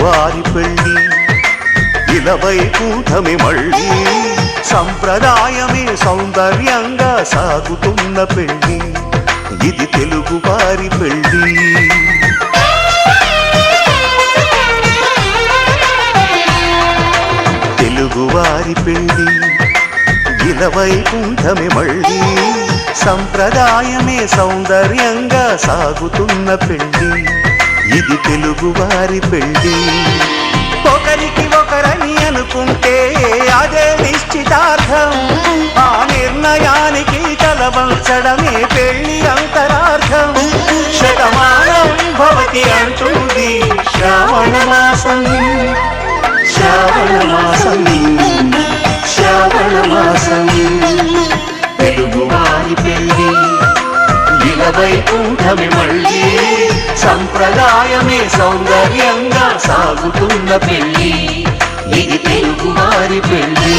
తెలుగువారి పెళ్ళి ఇలవైకుంఠమే మళ్ళీ సంప్రదాయమే సౌందర్యంగా సాగుతున్న పెళ్ళి ఇది తెలుగువారి పెళ్ళి తెలుగువారి పెళ్ళి ఇలవైకుంఠమే మళ్ళీ సంప్రదాయమే సౌందర్యంగా సాగుతున్న పెళ్ళి ఇది తెలుగువారి పెళ్ళి ఒకరికి ఒకరని అనుకుంటే అదే నిశ్చితార్థం ఆ నిర్ణయానికి తలవంచడమే పెళ్ళి అంతరార్థం శతమానం భవతి అంటుంది శ్రావణ మాసం శ్రావణ మాసం శ్రావణ మాసం తెలుగువారి పెళ్ళి ఇలవైకుంఠమే మళ్ళీ సంప్రదాయమే సౌందర్యంగా సాగుతున్న పెళ్ళి ఇది తెలుగువారి పెళ్ళి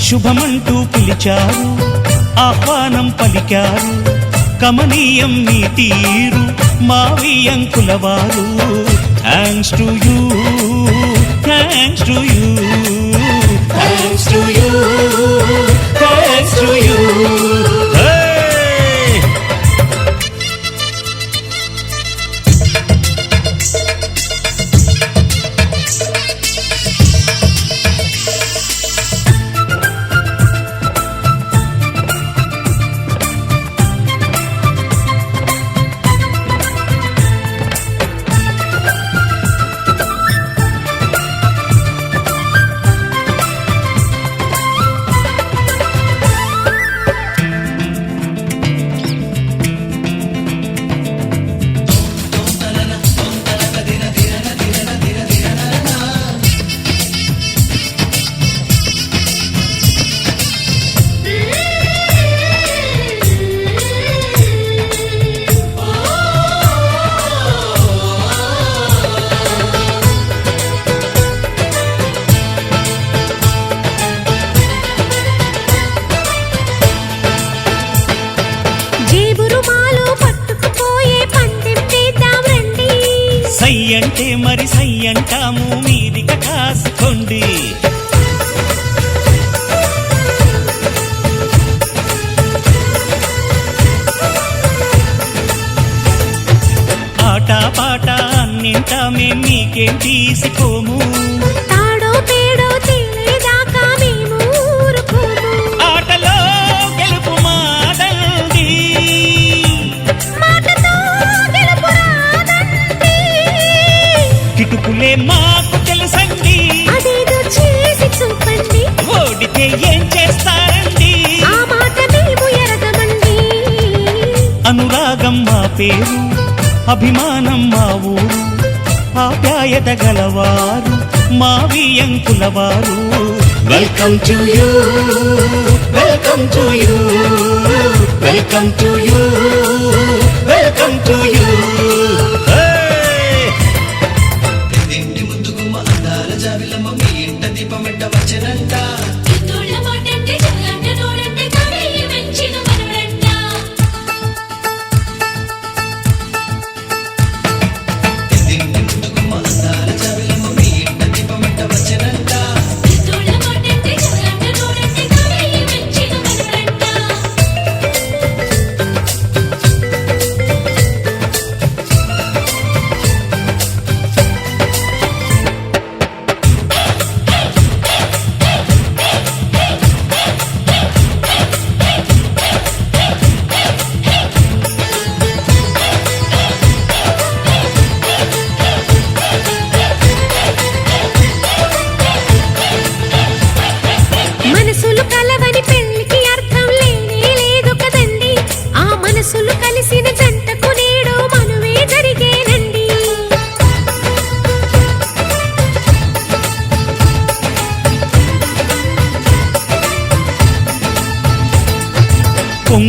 శుభమంటూ పిలిచారు ఆహ్వానం పలికారు కమనీయం మీ తీరు మావియంకుల వారు thanks to you thanks to you thanks to you thanks to you అంటే మరి సయ్యంటాము మీదిక కాసుకోండి ఆట పాట అన్నింటా మేం మీకేం తీసిపోము తాడో పేడో తెలియదాకా మేము ఊరుకోము ఆటలో గెలుపు మాదండి మాటతో గెలుపు రాదండి కిటుకులే మాకు తెలుసండి అదేదో చేసి చూపండి ఓడితే ఏం చేస్తారండి ఆ మాట మేము ఎరగమండి అనురాగం మా పేరు అభిమానం మా ఊరు ఆప్యాయత గలవారు మావియంకుల వారు welcome to you welcome to you welcome to you welcome to you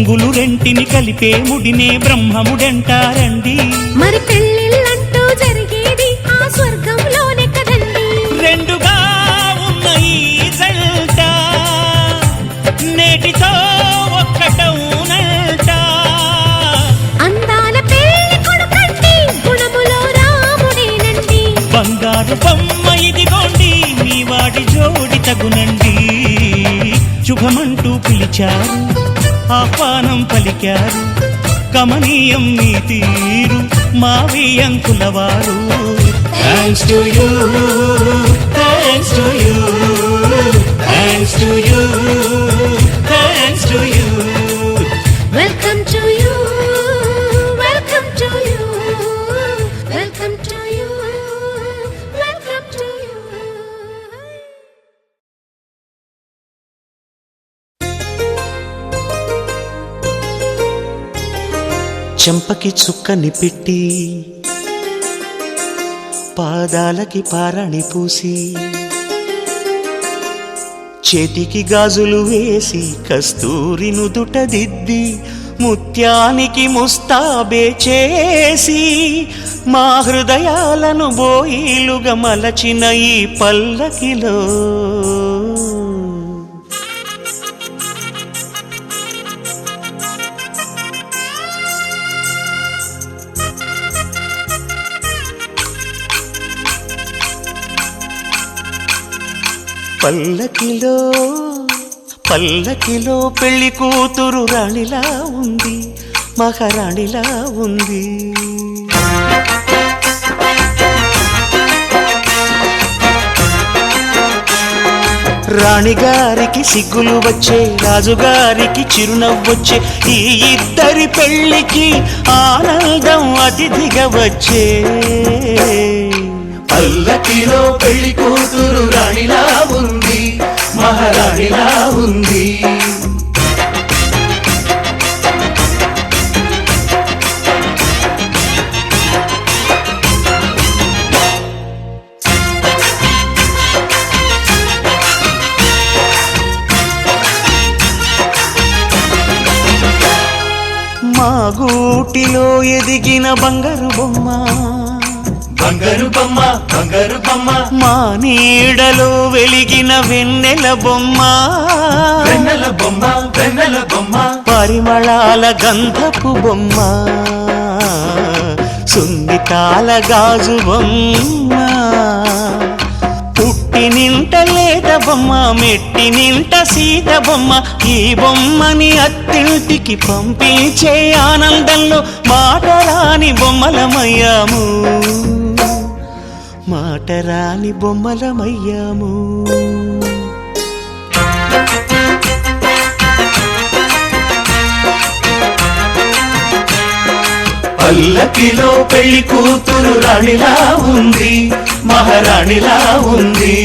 రంగులు రెంటిని కలిపే ముడినే బ్రహ్మముడంటారండి. మరి పెళ్ళిళ్ళంటూ జరిగేది ఆ స్వర్గంలోనే కదండి. రెండుగా ఉన్న ఈ జంట నేటితో ఒక్కటవునంట. అందాల పెళ్లి కొడుకండి, గుణములో రాముడేనండి. బంగారు బొమ్మ ఇదిగోండి, మీ వాడి జోడి తగునండి. శుభమంటూ పిలిచారు, ఆహ్వానం పలికారు, కమనీయం మీ తీరు మావి అంకులవారు. Thanks to you, thanks to you, thanks to you, thanks to you. Welcome to you, welcome to you, welcome to you, welcome to you. చెంపకి చుక్కని పెట్టి పాదాలకి పారాణి పూసి చేతికి గాజులు వేసి కస్తూరి నుదుట దిద్ది ముత్యానికి ముస్తాబే చేసి మా హృదయాలను బోయిలుగా మలచిన ఈ పల్లకిలో పల్లకిలో పల్లకిలో పెళ్లి కూతురు రాణిలా ఉంది, మహారాణిలా ఉంది. రాణిగారికి సిగ్గులు వచ్చే, రాజుగారికి చిరునవ్వొచ్చే, ఈ ఇద్దరి పెళ్లికి ఆనందం అతిథిగా వచ్చే. పల్లకిలో పెళ్లి కూతురు రాణిలా ఉంది, మహారాణిలా ఉంది. మా గూటిలో ఎదిగిన బంగారు బొమ్మ, బంగారు బొమ్మ, బంగారు బొమ్మ. మా నీడలో వెలిగిన వెన్నెల బొమ్మ, వెన్నెల బొమ్మ, వెన్నెల బొమ్మ. పరిమళాల గంధపు బొమ్మ, సున్నితాల గాజు బొమ్మ. పుట్టి నింట లేత బొమ్మ, మెట్టి నింట సీత బొమ్మ. ఈ బొమ్మని అత్తింటికి పంపించే ఆనందంలో మాటరాని బొమ్మలమయ్యాము, మాటరాని బొమ్మలమయ్యాము. పల్లకిలో పెళ్లి కూతురు రాణిలా ఉంది, మహారాణిలా ఉంది.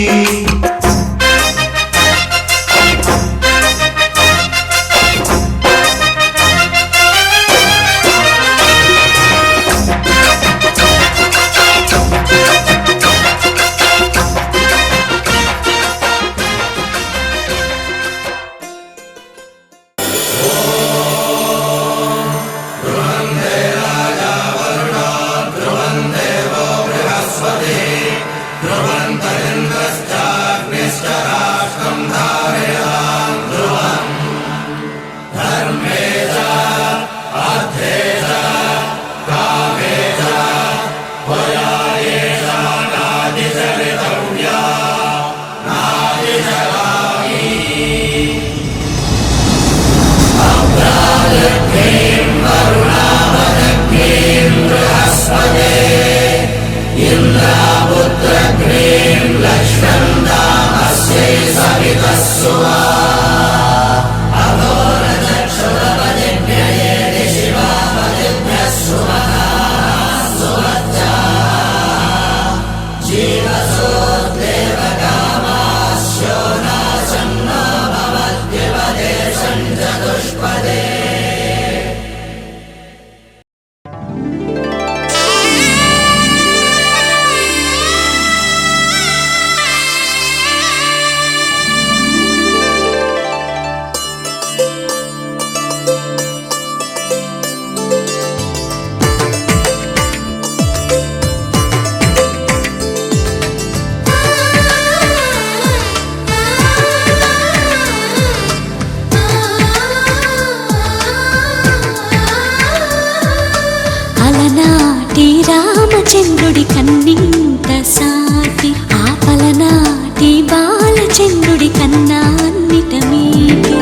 రామచంద్రుడి కన్నింట సాటి ఆపలనాటి బాలచంద్రుడి కన్నా అన్నిట మీటి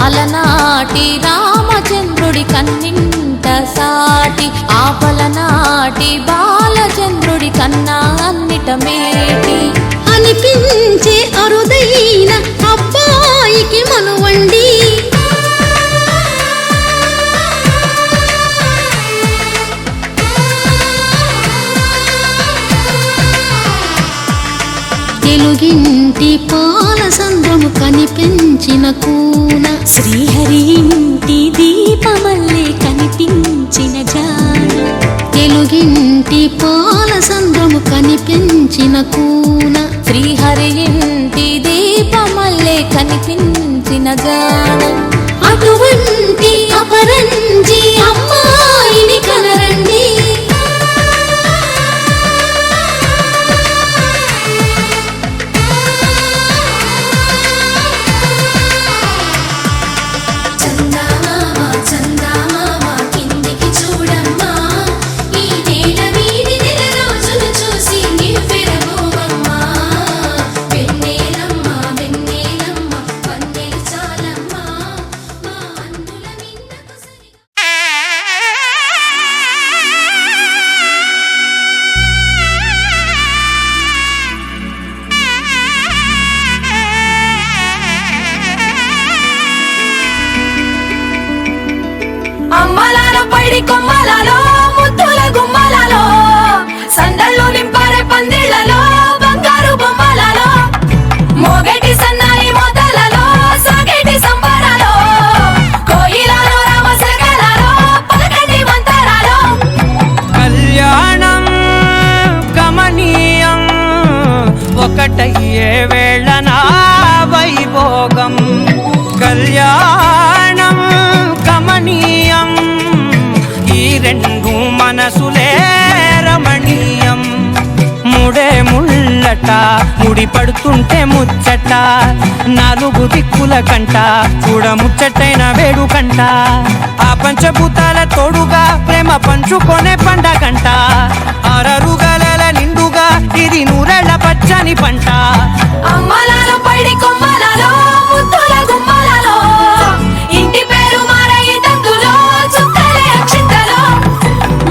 అలనాటి రామచంద్రుడి కన్నింట సాటి ఆపలనాటి బాలచంద్రుడి కన్నా అన్నిట మేటి అనిపించే అరుదైన అబ్బాయికి మనువండి తెలుగింటి పాల సంద్రము కనిపించిన కూన శ్రీహరి ఇంటి దీపమల్లే కనిపించిన జాన తెలుగింటి పాల సంద్రము కనిపించిన కూన శ్రీహరి ఇంటి దీపమల్లే కనిపించిన జాన అటువంటి అపరంజి అమ్మాయిని కనరండి అమ్మలాలో పైడి కొమ్మలలో ముద్దుల గుమ్మలలో సందళ్ళు నింపారే పందిళ్లలో బంగారు బొమ్మలలో మోగేటి సన్నాయి మోతలలో సాగేటి సంబరాలో కోయిలలో రామసగలలో పలకటి మంతరాలో కళ్యాణం గమనీయం ఒకటయ్యే వేళ నా వైభోగం కళ్యాణం గమనీయం ఈ రెండు మనసులే రమణీయం ముడే ముళ్ళట ముడి పడుతుంటే ముచ్చట నాలుగు దిక్కుల కంట చూడ ముచ్చటైన వేడుకంట ఆ పంచభూతాల తోడుగా ప్రేమ పంచుకొనే పండగంట అరరుగలల నిండుగా ఇది నూరెళ్ళ పచ్చని పంట అమ్మలాలో పైడి కొమ్మలలో ముద్దుల గుమ్మలలో ఇంటి పేరు మారయి తందులో చుక్కలే అక్షింతలో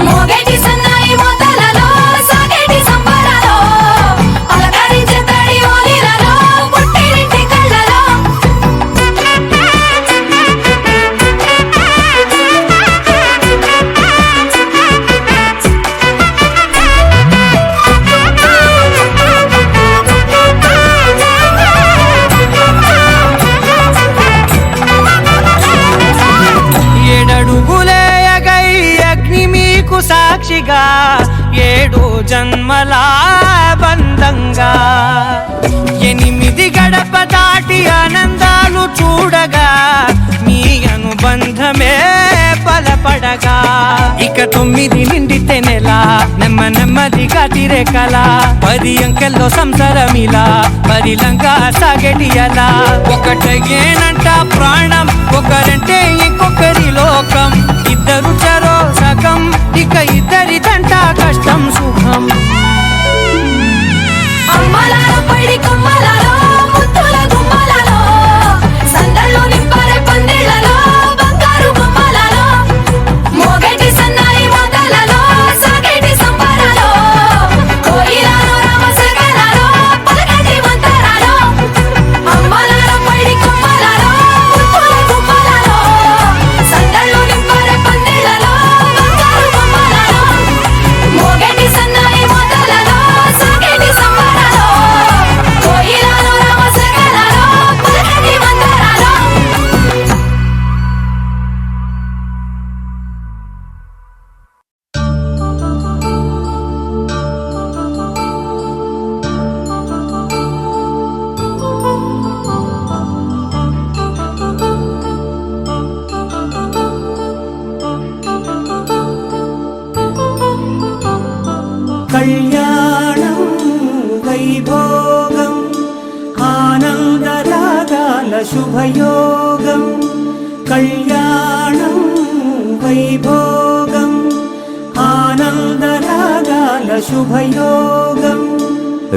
మోగేటి సన్నాయి మోతలలో సాగేటి సంబరాలో అలకరించే తడి ఓలిలలో పుట్టినింటి కళ్ళలో ఏడడుగులేయగై అగ్ని మీకు సాక్షిగా 7 జన్మల బంధంగా 8 గడప దాటి ఆనందాలు చూడగా మీ అనుబంధమే బలపడగా ఇక 9 నిండితే నెల నెమ్మదిగా తిరే కల 10 అంకెల్లో సంసారమిలా పరిలంగా సాగేటి అలా ఒకటేనంట ప్రాణం ఒకరంటే ఇంకొకరి లోకం ఇద్దరు చరో సగం ఇక ఇద్దరిదంట కష్టం సుఖం అమ్మలాలో పైడి కొమ్మలలో ముద్దుల గుమ్మలలో సందళ్ళు నింపారే పందిళ్లలో బంగారు బొమ్మలలో మోగేటి సన్నాయి మోతలలో సాగేటి సంబరాలో కోయిలలో రామసగలలో పలకటి మంతరాలో అమ్మలాలో పైడి కొమ్మలలో ముద్దుల గుమ్మలలో సందళ్ళు నింపారే పందిళ్లలో బంగారు బొమ్మలలో మోగేటి సన్నాయి మోతలలో సాగేటి సంబరాలో కోయిలలో రామసగలలో పలకటి మంతరాలో కళ్యాణం వైభోగం ఆనందరాగాల శుభయోగం కళ్యాణం వైభోగం ఆనందరాగాల శుభయోగం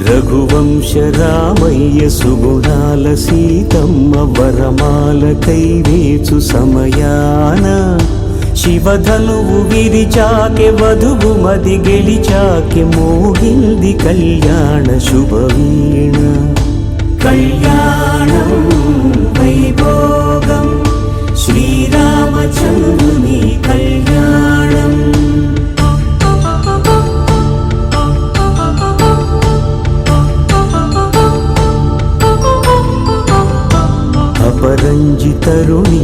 రఘువంశ రామయ్య సుగుణాల సీతమ్మ వరమాల కైవేచు సమయాన శివధనువు విరిచాకె వధువు మది గెలిచాకె మోగింది కళ్యాణ శుభవీణ కళ్యాణం వైభోగం శ్రీరామచంద్రుని కళ్యాణం అపరంజి తరుణి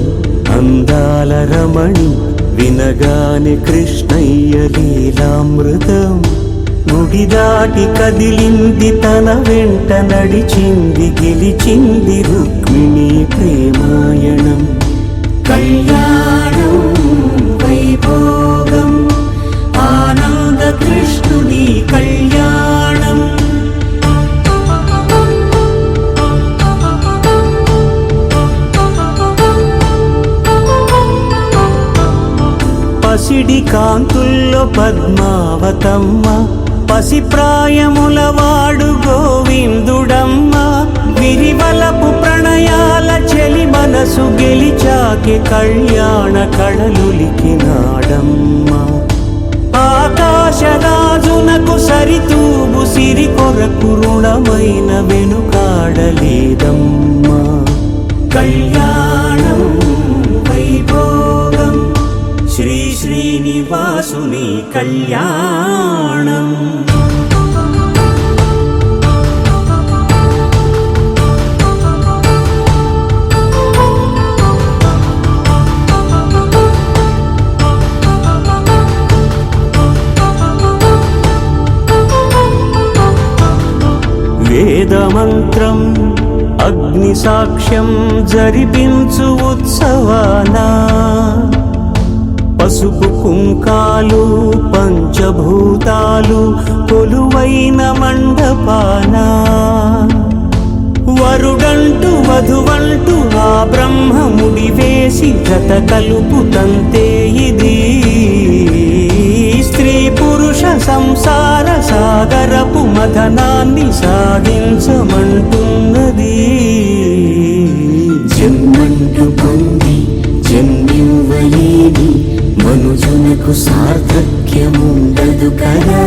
అందాల రమణి వినగానే కృష్ణయ్య లీలామృతం గుడి దాటి కదిలింది తన వెంట నడిచింది గెలిచింది రుక్మిణి ప్రేమాయణం కళ్యాణం వైభోగం ఆనంద కృష్ణుని కళ్యాణం పసిడి కాంతుల్లో పద్మావతమ్మ పసిప్రాయముల వాడు గోవిందుడమ్మ విరివలపు ప్రణయాల చెలి మనసు గెలిచాకె కళ్యాణ కళలులికినాడమ్మ ఆకాశరాజునకు సరితూబు సిరి కొరకు రుణమైన వెనుకాడలేదమ్మా కళ్యాణం వైభోగం శ్రీ శ్రీనివాసుని కళ్యాణం వేదమంత్రం అగ్ని సాక్ష్యం జరిపించు ఉత్సవానా పసుపు కుంకాలు పంచభూతాలు కొలువైన మండపానా వరుడంటూ వధువంటూ ఆ బ్రహ్మముడి వేసి జత కలుపుతంతే ఇది స్త్రీ పురుష సంసార సాగరపు మథనాన్ని సాగించమంటున్నది జన్మంటూ పొంది జన్మివ్వలేని మనుజునకు సార్థక్యముండదు కదా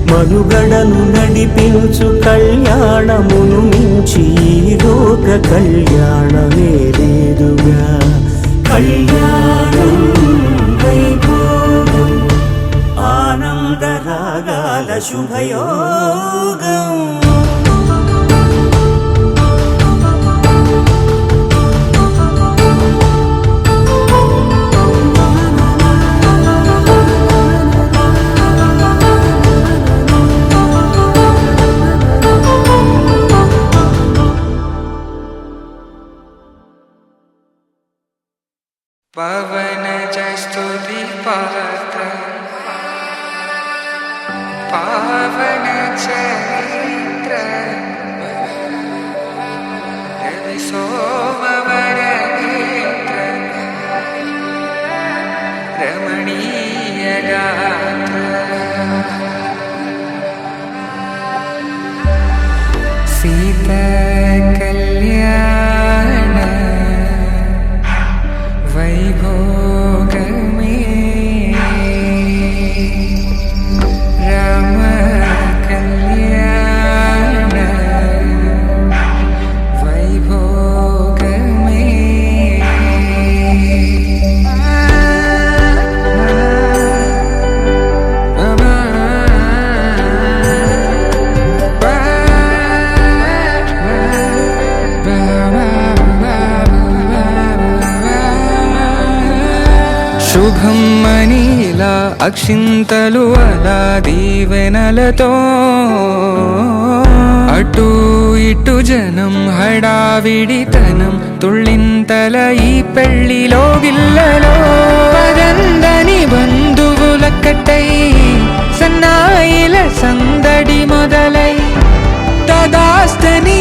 మనుగడను నడిపించు కళ్యాణమును మించి ఈ లోక కళ్యాణమే లేదుగా కళ్యాణం వైభోగం ఆనంద రాగాల శుభయోగం पवनजस्तुति पात्र पावन चरित्र रवि सोमवर नेत्र रमणीय गात्र सीता कल्याण वैभोगमे राम कल्याण वैभोगमे శుభం మనీలా అక్షింతలు అలా దీవెనలతో అటు ఇటు జనం హడావిడితనం తుళ్ళింతల ఈ పెళ్లిలో గిల్లలో పదందని బంధువులక్కటై సన్నాయిల సందడి మొదలై తదాస్తని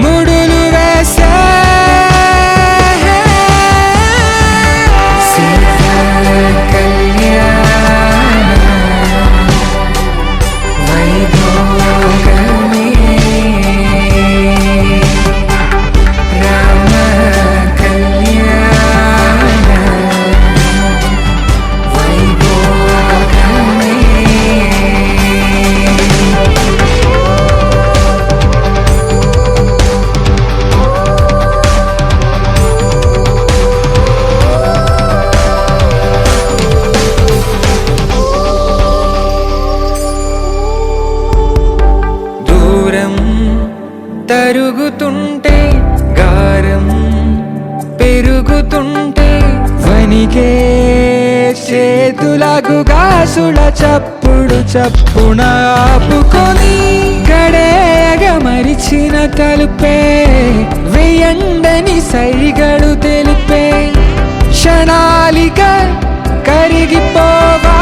ముడులు వేసా గాజుగాసుల చప్పుడు చప్పున ఆపుకొని గడేయగ మరిచిన తలుపే వెయ్యండని సైగడు తెలిపే క్షణాలిక కరిగిపోవా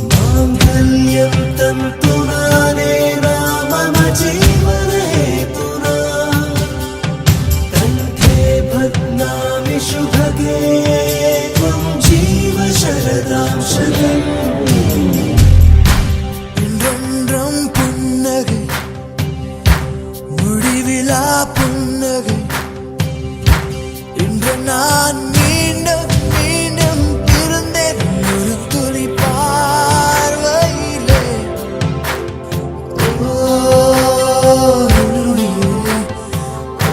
మాంగళ్యం తంతునానే రామమ జీవనేతునా కంఠే భగ్నామి శుభగే త్వం జీవ శరదాం శతం இன்றொன்றும் புன்னகை முடிவிலா புன்னகை இன்று நான் மீண்டும் மீண்டும் இருந்தேன் ஒரு துளி பார்வையிலே ஓ உயிரே, ஓ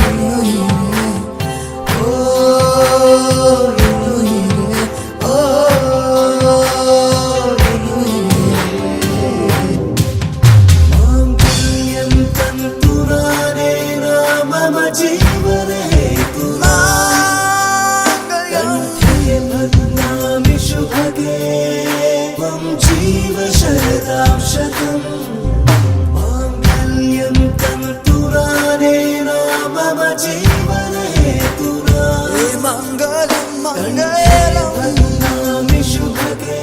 உயிரே, ஓ உயிரே, ஓ మాంగళ్యం తంతునానే రామమ జీవనేతునా కంఠే భగ్నామి శుభగే త్వం జీవ శరదాం శతం మాంగళ్యం తంతునానే రామమ జీవనేతునా మంగళం కంఠే మంగళం భగ్నామి శుభగే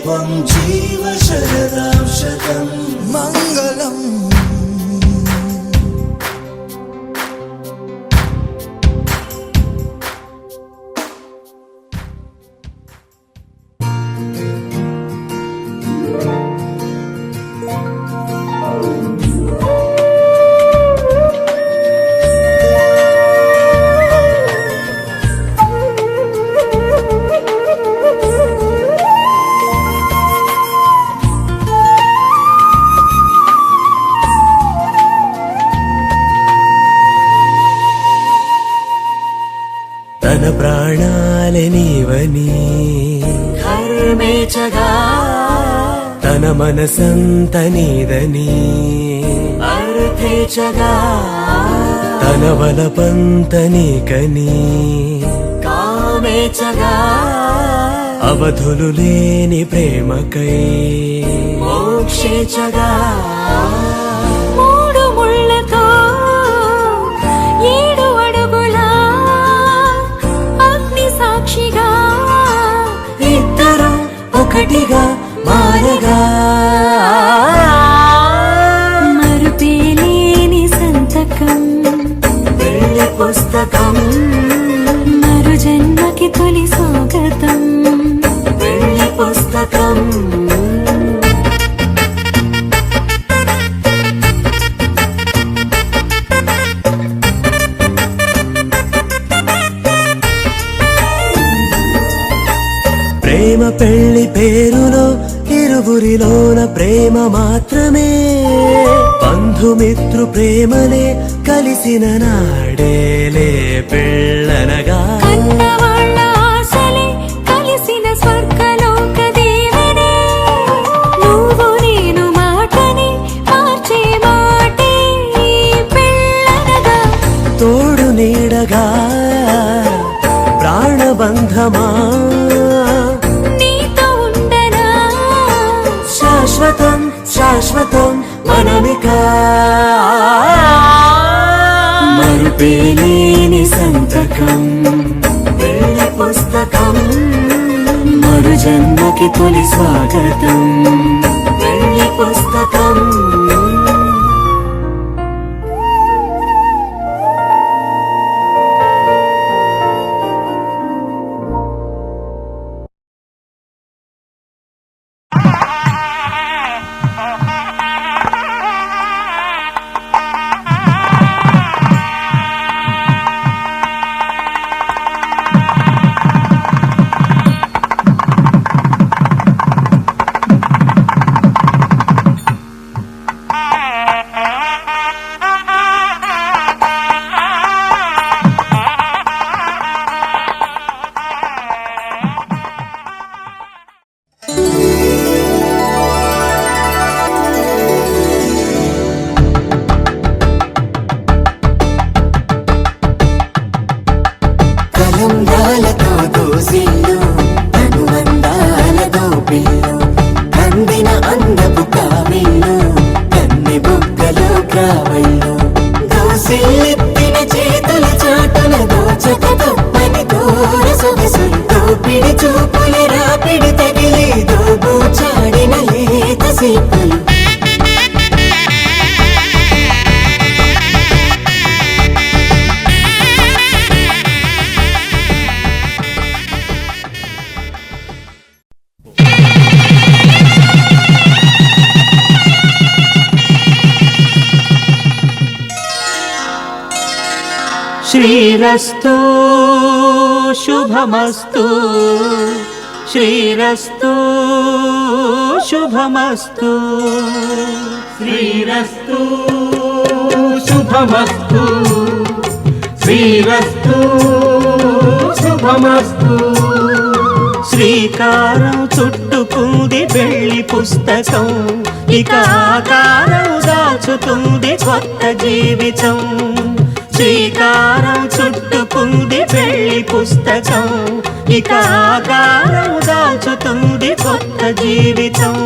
త్వం జీవ శరదాం శతం మంగళం తన ప్రాణాలే నీవని కర్మేచగా తన మనసంత నీదని అర్థేచగా తన వలపంత నీకని కామేచగా అవధులు లేని ప్రేమకై మోక్షేచగా మూడు ముళ్ళతో 7 అడుగుల అగ్ని సాక్షిగా ఇద్దరు ఒకటిగా మారగా మరుపేలేని సంతకం వెళ్ళి పుస్తకం మరు జన్మకి తొలి స్వాగతం వెళ్ళి పుస్తకం ప్రేమ పెళ్లి పేరులో ఇరువురిలోన ప్రేమ మాత్రమే బంధుమిత్రు ప్రేమలే కలిసిన నాడేలే పెళ్ళనగా కన్నవాళ్ళ ఆశలే కలిసిన స్వర్గలోక దేవనే నువ్వు నేను మాటని మార్చే మాటే పెళ్ళనగా తోడు నీడగా ప్రాణబంధమా నీతో ఉండనా శాశ్వతం శాశ్వతం మనమిక మరుపేలేని సంతకం జన్మకి తొలి స్వాగతం. వెళ్ళి పుస్తకం కలంబ్రాలతో దోసిల్లు అనువందాలతో పిల్లు అందిన అందపు కావిల్లు కన్నె బుగ్గలు కావళ్ళు దోసిల్లెత్తిన చేతుల చాటున దోచక తప్పని దూర సొగసులు దోపిడి చూపుల రాపిడి తగిలి దోబూచాడిన లేత సీపులు శ్రీరస్తు శుభమస్తు శ్రీరస్తు శుభమస్తు శ్రీరస్తు శుభమస్తు శ్రీరస్తు శుభమస్తు. శ్రీకారం చుట్టుకుంది పెళ్లి పుస్తకం ఇక ఆకారం దాచుతుంది కొత్త జీవితం. శ్రీకారం చుట్టుకుంది పెళ్లి పుస్తకం ఇక ఆకారం దాచుతుంది కొత్త జీవితం.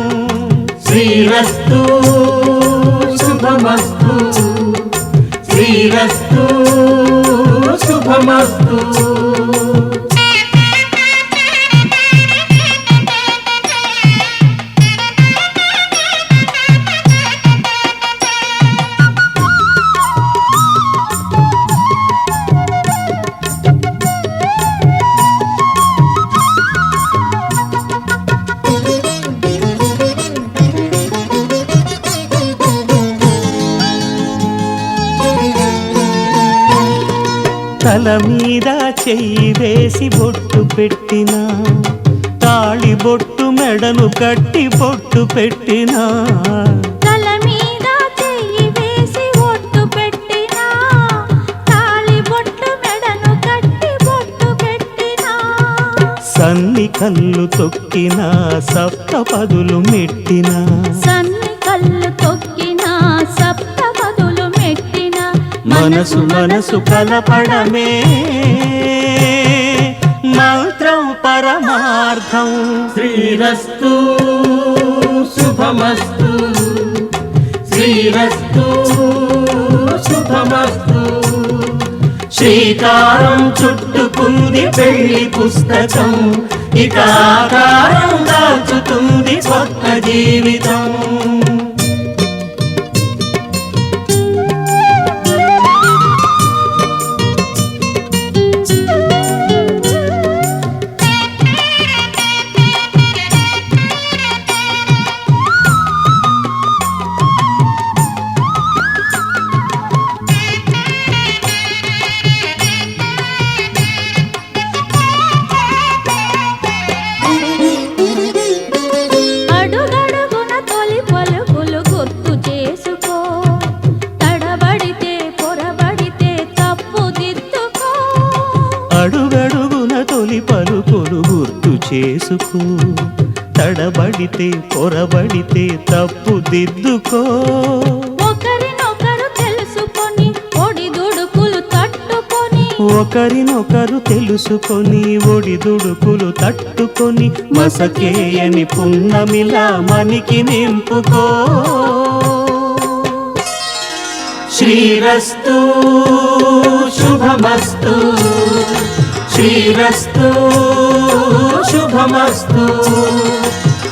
శ్రీరస్తు శుభమస్తు శ్రీరస్తు శుభమస్తు. తల మీద చెయ్యి వేసి బొట్టు పెట్టినా తాళి బొట్టు మెడను కట్టి బొట్టు పెట్టినా తల మీద చెయ్యి వేసి ఒట్టు పెట్టినా తాళి బొట్టు మెడను కట్టి బొట్టు పెట్టినా సన్ని కళ్ళు తొక్కినా సప్త పదులు మెట్టినా సన్ని కళ్ళు తొక్కినా సప్త పదులు మెట్టినా మనసు మనసు కలపడమే మంత్రం పరమార్థం. శ్రీరస్తు శుభమస్తు శ్రీరస్తు శుభమస్తు. శ్రీకారం చుట్టుకుంది పెళ్లి పుస్తకం ఇక ఆకారం దాచుతుంది కొత్త జీవితం. చేసుకో, తడబడితే పొరబడితే తప్పు దిద్దుకో. ఒకరినొకరు తెలుసుకొని ఒడిదుడుకులు తట్టుకొని, ఒకరినొకరు తెలుసుకొని ఒడిదుడుకులు తట్టుకొని, మసకేయని పున్నమిలా మనికి నింపుకో. శ్రీరస్తు శుభమస్తు శ్రీరస్తు శుభమస్తు.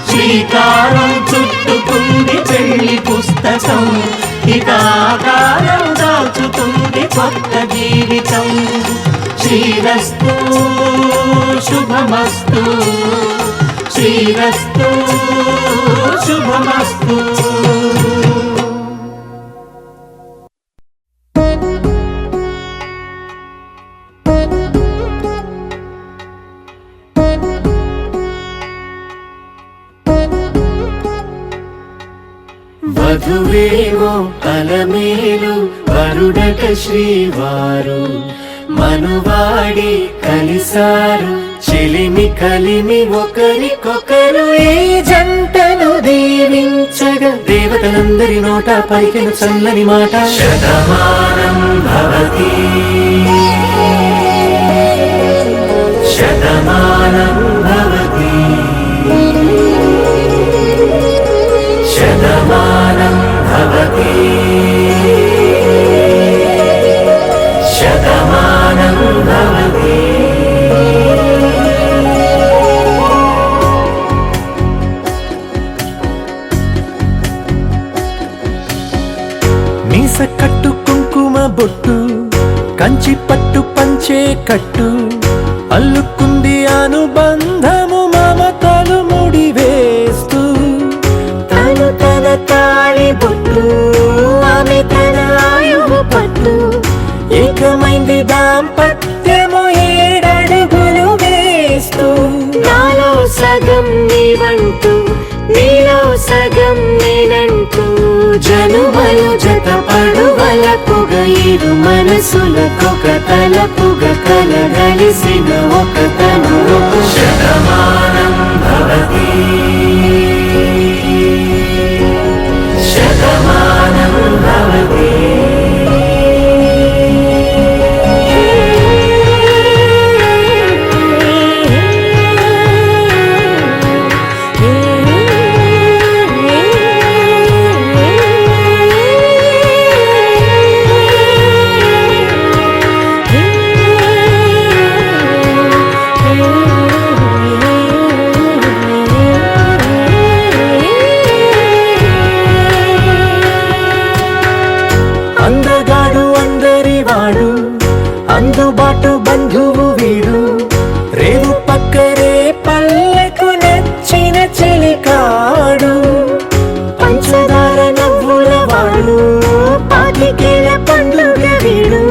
శ్రీకారం చుట్టుకుంది పెళ్లి పుస్తకం, ఇక ఆకారం దాచుతుంది కొత్త జీవితం. శ్రీరస్తు శుభమస్తు. శ్రీరస్తు శుభమస్తు. వధువేమో అలమేలు, వరుడట శ్రీవారు. మనువాడి కలిసారు, చెలిమి కలిమి ఒకరికొకరు. ఈ జంటను దీవించగా దేవతలందరి నోట పలికిన చల్లని మాట. శతమానం భవతి శతమానం భవతి శతమానం భవతి శతమానం భవతి. మీస కట్టు కుంకుమ బొట్టు, కంచి పట్టు పంచే కట్టు, అల్లుకుంది అనుబంధము మమతలు ముడివేస్తూ. తను తన తాళి బొట్టు, ఆమె తన ఆయువు పట్టు, ఏకమైంది దాంపత్యము 7 అడుగులు వేస్తూ. నాలో సగం నీవంటూ, నీలో సగం నేనంటూ, జనుమలు జత పడువలపుగ ఇరు మనసులకొక తలపుగ కలగలిసిన ఒక తను. శతమానం భవతి శతమానం భవతి. అందగాడు అందరివాడు, అందుబాటు బంధువు వీడు, రేవు పక్కరే పల్లెకు నచ్చిన చెలికాడు. పంచదార నవ్వుల వాడు, పాతికేల పండ్లుగ వీడు,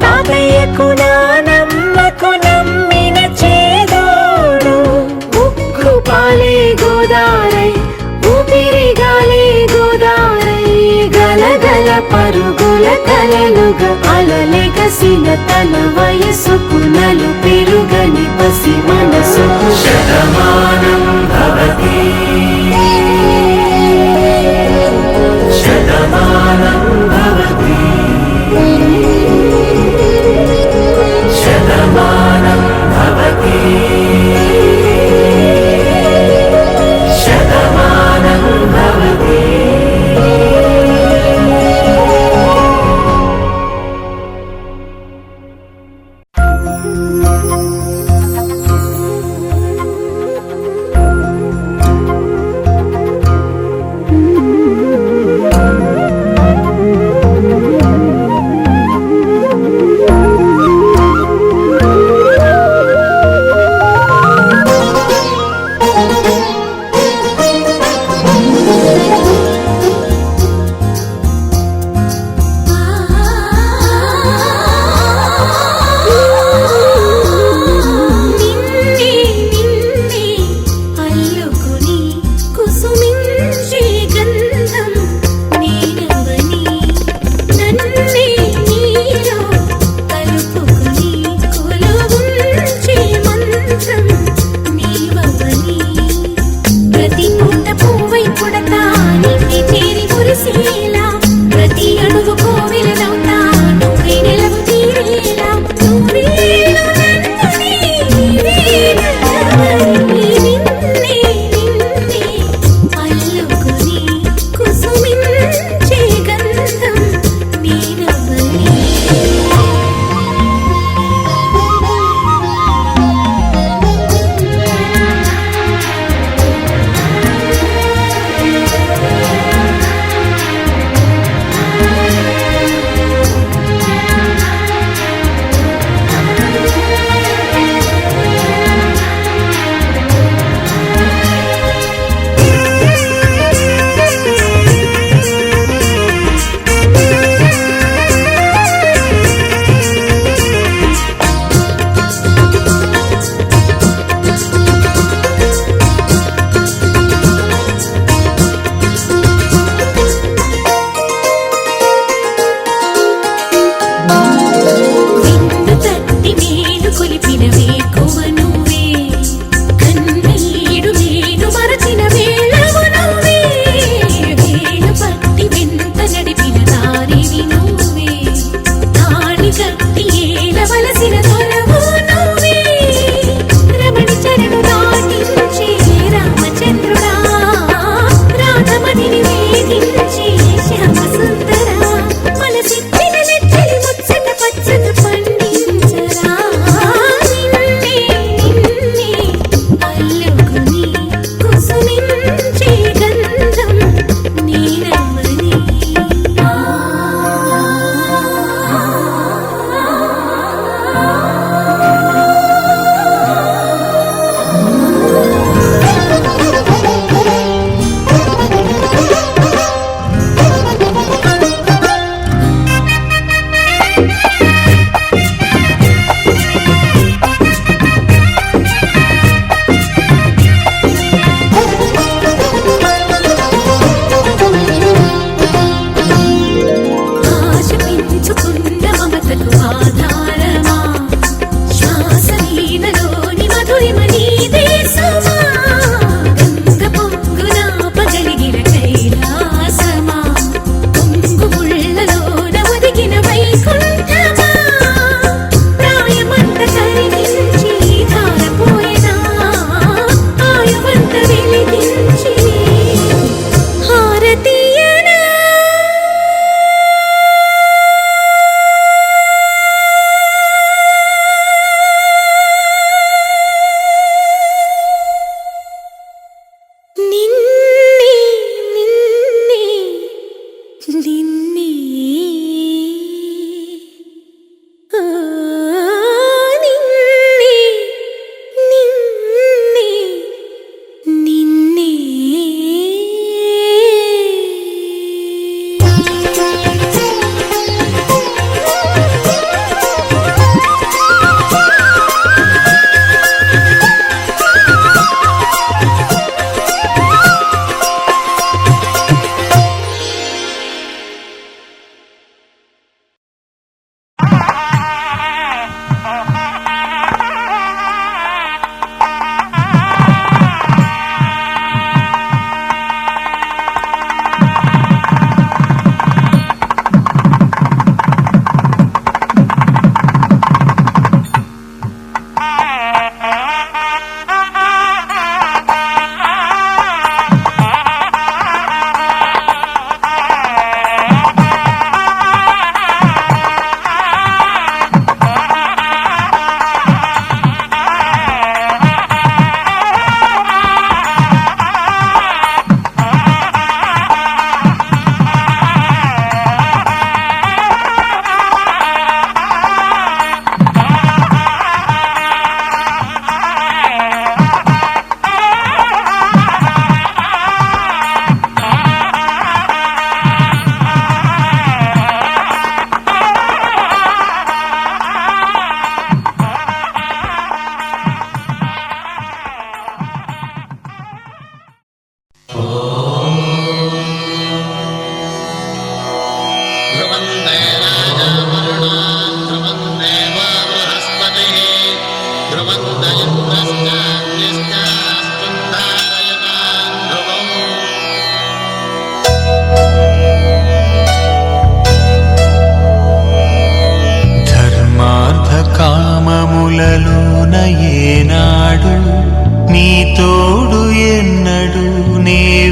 తాతయ్యకు నానమ్మకు నమ్మిన చేదోడు. ఉక్కు పాలే గోదారై, ఊపిరిగాలే గోదారై, గలగల పరుగుల కలలుగా అలలెగసిన తన వయసుకు నలు పెరుగని పసి మనసు. శతమానం భవతి శతమానం భవతి శతమానం భవతి శతమానం భవతి.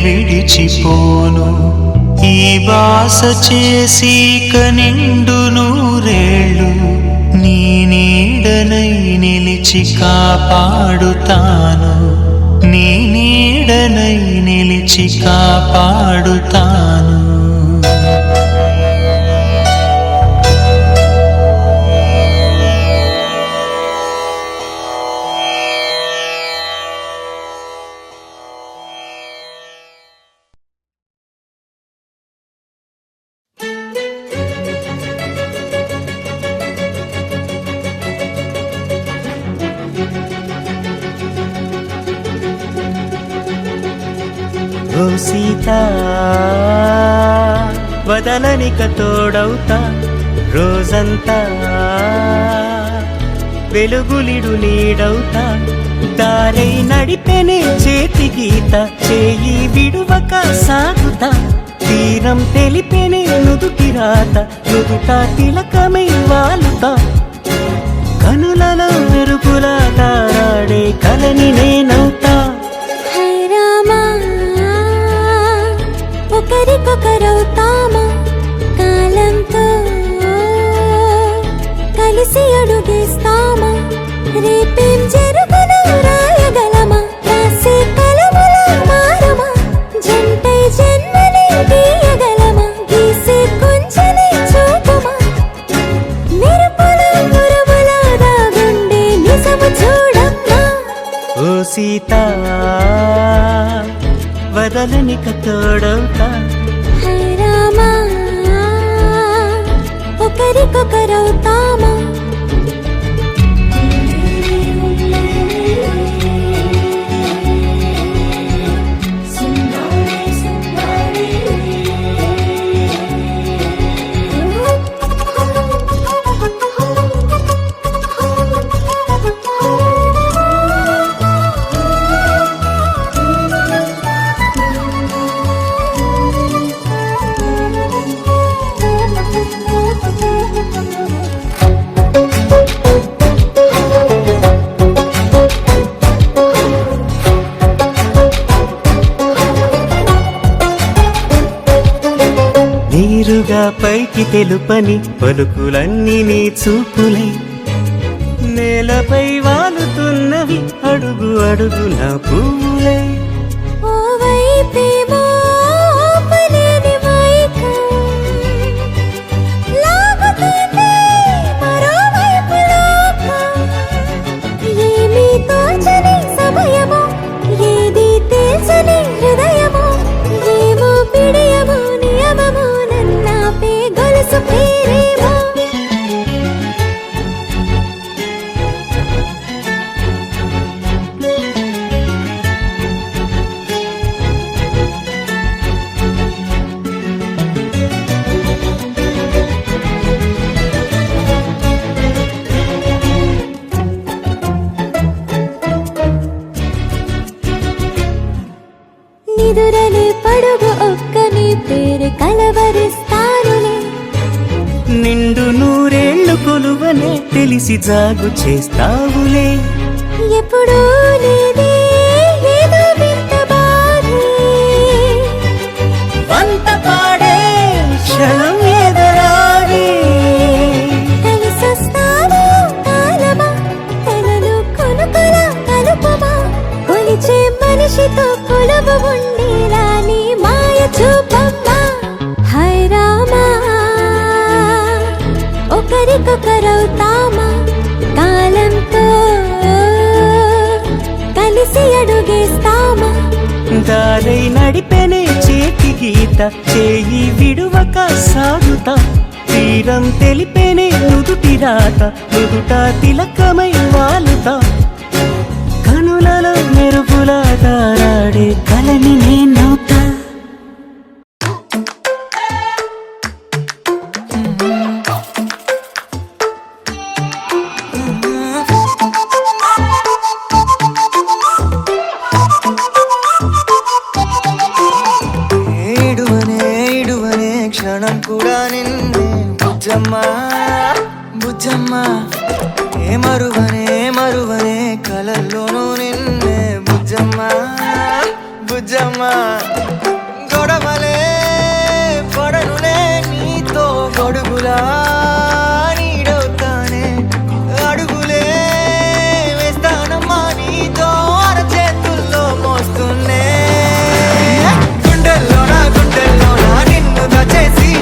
విడిచిపోను ఈ బాస చేసి కనిండు నూరేళ్ళు నీ నీడనై నిలిచి కాపాడుతాను నీ నీడనై నిలిచి కాపాడుతాను ఓ సీత వదలనిక తోడవుతా రోజంతా వెలుగులిడు నీడవుతా దారై నడిపెనే చేతి గీత చేయి విడువక సాగుతా తీరం తెలిపెనే నుదుటి రాత నుదుట తిలకమై వాలుతా కనులలో మెరుపులా తారాడే కలని నేనవుతా ఒకరికొకరవుతామా కాలంతో కలిసి అడుగేస్తామా రేపేం జరుగును రాయగలమా రాసే కలములా మారమా జంటై జన్మని గీయగలమా గీసే కొంచెని చూపుమా మెరుపుల మురముల దాగుండే నిజము చూడమ్మా ఓ సీత వదలనిక తోడవుతా హై రామా ఒకరికొకరవుతామా నీరుగా పైకి తెలుపని పలుకులన్నీ నీ చూపులై నేలపై వాలుతున్నవి అడుగు అడుగు నా పూలై ఓవైపేమో ఆపలేని మైకం లాగుతుంది మరోవైపు లోకం ఏమీ తోచని సమయమో ఏది తేల్చని హృదయమో ఏమో పిడియమో నియమమో నన్నాపే గొలుసు పేరేమో నిదురలే పడుగు ఒక్క నీ పేరు కలవరిస్తానులే నిండు నూరేళ్లు కొలువనే తెలిసి జాగు చేస్తావులే ఎప్పుడూ లేదే ఏదో వింత బాధే వంత పాడే క్షణం ఎదరాడే కలిసొస్తావో కాలమా తనను కొనుకొలా కలుపమా కొలిచే మనిషితో కొలువు ఉండేలా నీ మాయ చూపమ్మా హై రామా ఒకరికొకరవుతామా కాలంతో కలిసి అడుగేస్తామా దారై నడిపెనే చేతి గీత చేయి విడువక సాగుతా తీరం తెలిపెనే నుదుటి రాత నుదుట తిలకమై వాలుతా కనులలో మెరుపులా తారాడే కలని నేనవుతా ఇడువనే క్షణం కూడా నిన్నే బుజ్జమ్మా బుజ్జమ్మా ఏ మరువనే కలల్లోనూ నిన్నే బుజ్జమ్మా బుజ్జమ్మా గొడవలే పడనులే నీతో గొడుగులా నీడవుతానే అడుగులే వేస్తానమ్మా నీతో అరచేతుల్లో మోస్తున్నే గుండెల్లోనా నిన్ను దచేసి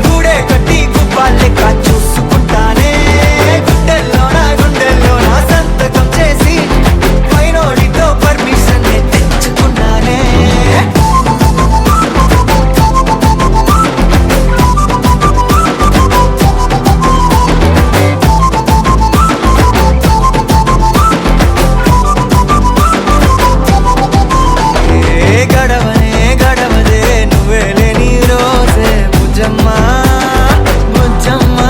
గూడే కట్టి గుప్పాలెక్క చూసుకుంటానే గుండెల్లోనా సంతకం చేసి పైనోడితో పర్మిషన్ తెచ్చుకున్నానే గడవదే నువ్వే లేని రోజే బుజ్జమ్మా బుజ్జమ్మా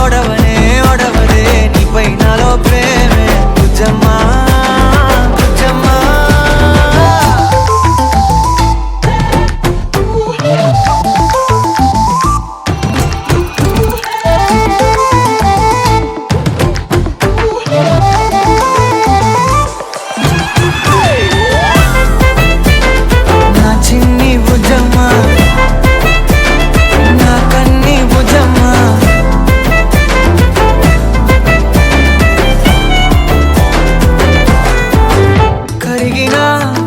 ఒడవదే నీపై నాలో ప్రేమే బుజ్జమ్మా బుజ్జమ్మా నా చిన్ని బుజ్జమ్మా నా కన్ని బుజ్జమ్మా కరిగిన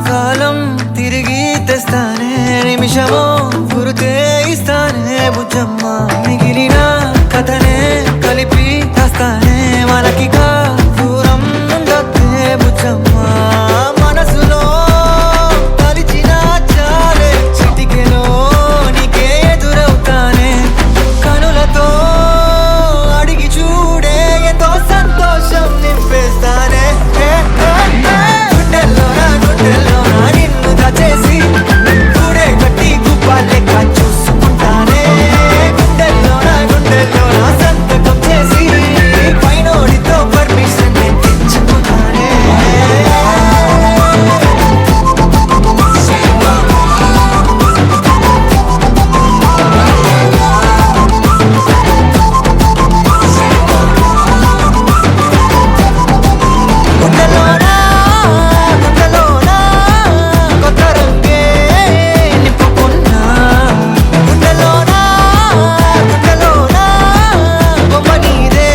కాలం తిరిగి తెస్తానే నిమిషమో గురుతే ఇస్తానే బుజ్జమ్మా మిగిలిన కథనే కలిపి రాస్తానే మనకిగా దూరం ఉండొద్దే బుజ్జమ్మా మనసులో తలిచిన చాలే చిటికెలో నీకే ఎదురవుతానే కనులతో అడిగి చూడే ఎంతో సంతోషం నింపేస్తానే గుండెల్లోనా నిన్ను దచేసి గూడే కట్టి గుప్పాలెక్క చూసుకుంటానే గుండెల్లోనా సంతకం చేసి పైనోడితో పర్మిషన్ తెచ్చుకుంటానే గుండెల్లోనా కొత్త రంగే నింపుకున్నా గుండెల్లోనా బొమ్మ నీదే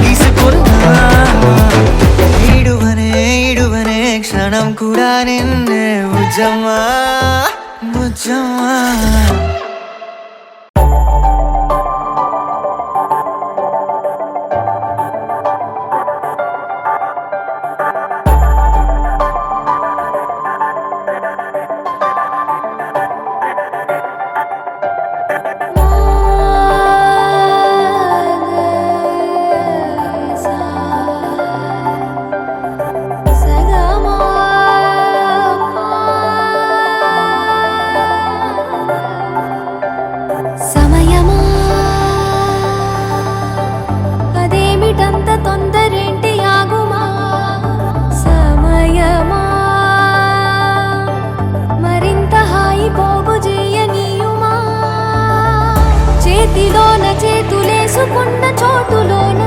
గీసుకున్నా ఈడువనే క్షణం కూడా నిన్నే బుజ్జమ్మా బుజ్జమ్మా సమయమా అదేమిటంత తొందరేంటి ఆగుమా సమయమా మరింత హాయి పోగు చేయనీయుమా చేతిలోన చేతులేసుకున్న చోటులోన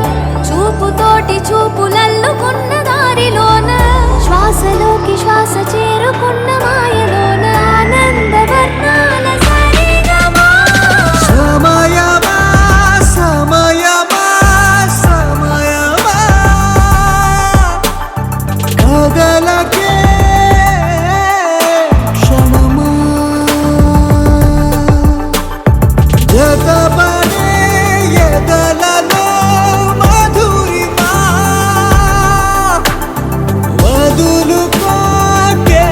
చూపుతోటి చూపులల్లుకున్న దారిలోన శ్వాసలోకి శ్వాస చేరుకున్న మాయలోన ఆనంద వర్ణాల సరిగమా సమయమా సమయమా సమయమా కదలకే క్షణమా జతపడే ఎదలలో మధురిమా వదులుకోకే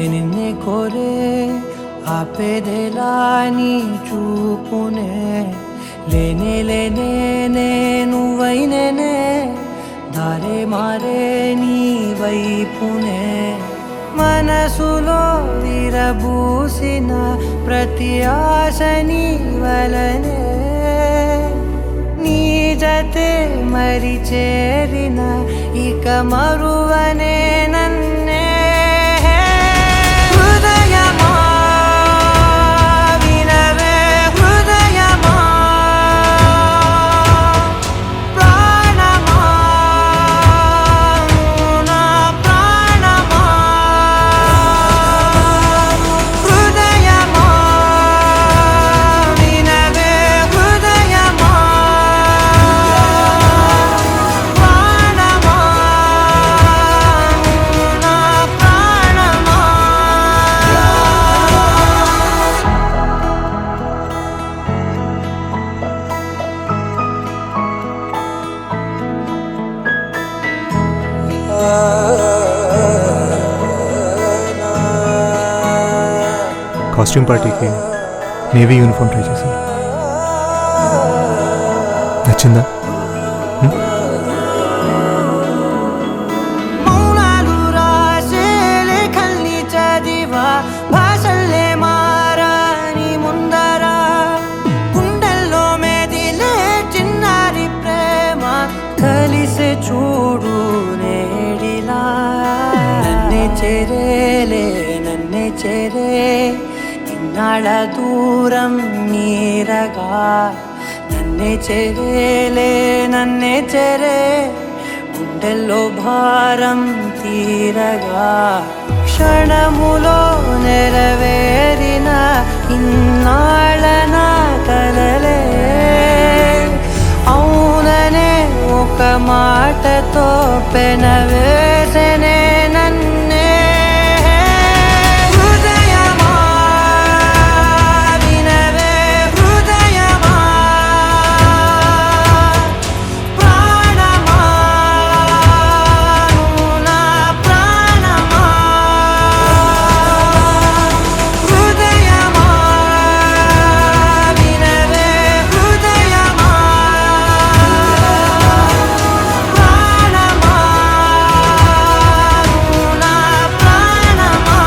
నిన్నే కోరే ఆపేదేలా నీ చూపునే లేనే నువ్వైనే దారే మారే నీ వైపునే మనసులో విరబూసిన ప్రతి ఆశ నీ వలనే నీ జతే మరి చేరిన ఇక మరువనే నన్నే హృదయమా వినవే హృదయమా ప్రాణమా నా ప్రాణమా హృదయమా వినవే హృదయమా ప్రాణమా నా ప్రాణమా కాస్ట్యూమ్ పార్టీకి నేవీ యూనిఫామ్ ట్రై చేశాను. నచ్చిందా? మౌనాలు రాసే లేఖల్ని చదివా భాషల్లే మారాని ముందరా గుండెల్లో మెదిలే చిన్నారి ప్రేమ కలిసే చూడు నేడిలా నన్నే చేరే ఇన్నాళ్ళ దూరం నీరగా నన్నే చేరే గుండెల్లో భారం తీరగా క్షణములో నెరవేరిన ఇన్నాళ్ళ నా కలలే అవుననే ఒక మాటతో పెనవేసనే నన్నే హృదయమా వినవే హృదయమా ప్రాణమా నా ప్రాణమా హృదయమా వినవే హృదయమా ప్రాణమా నా ప్రాణమా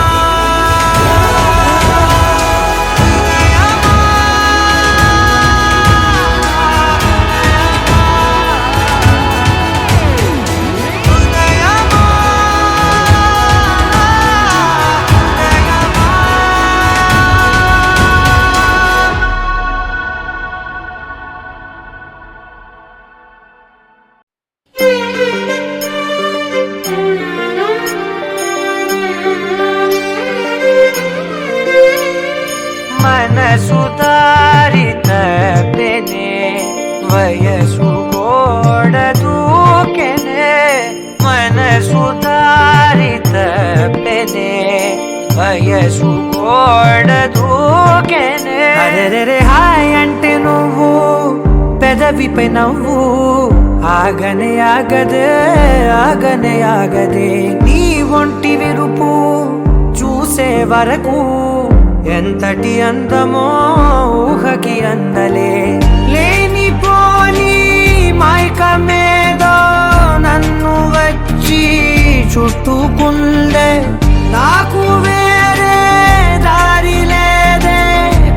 మనసు దారి తప్పెనే వయసు గోడ దూకెనే మనసు దారి తప్పెనే వయసు గోడ దూకెనే అరెరెరే హాయ్ అంటే నువ్వు పెదవిపై నవ్వు ఆగనే ఆగదే నీ ఒంటి విరుపు చూసే వరకు ఎంతటి అందమో ఊహకి అందలే లేనిపోని మైకమేదో నన్ను వచ్చి చుట్టుకుందే నాకు వేరే దారి లేదే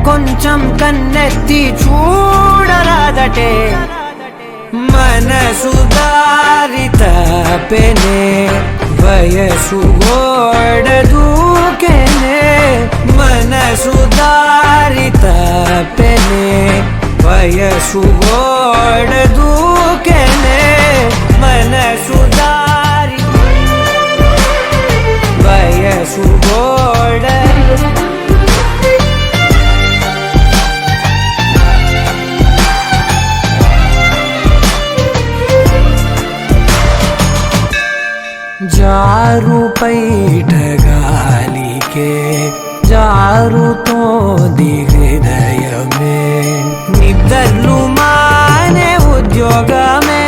కొంచెం కన్నెత్తి చూడరాదటే మనసు దారి తప్పెనే వయసు గోడ దూకెనే మనసు దారి తప్పెనే వయసు గోడ దూకెనే మనసు దారి వయసు గోడ జారు పైట గాలికే జారుతోంది హృదయమే నిద్రలు మానే ఉద్యోగమే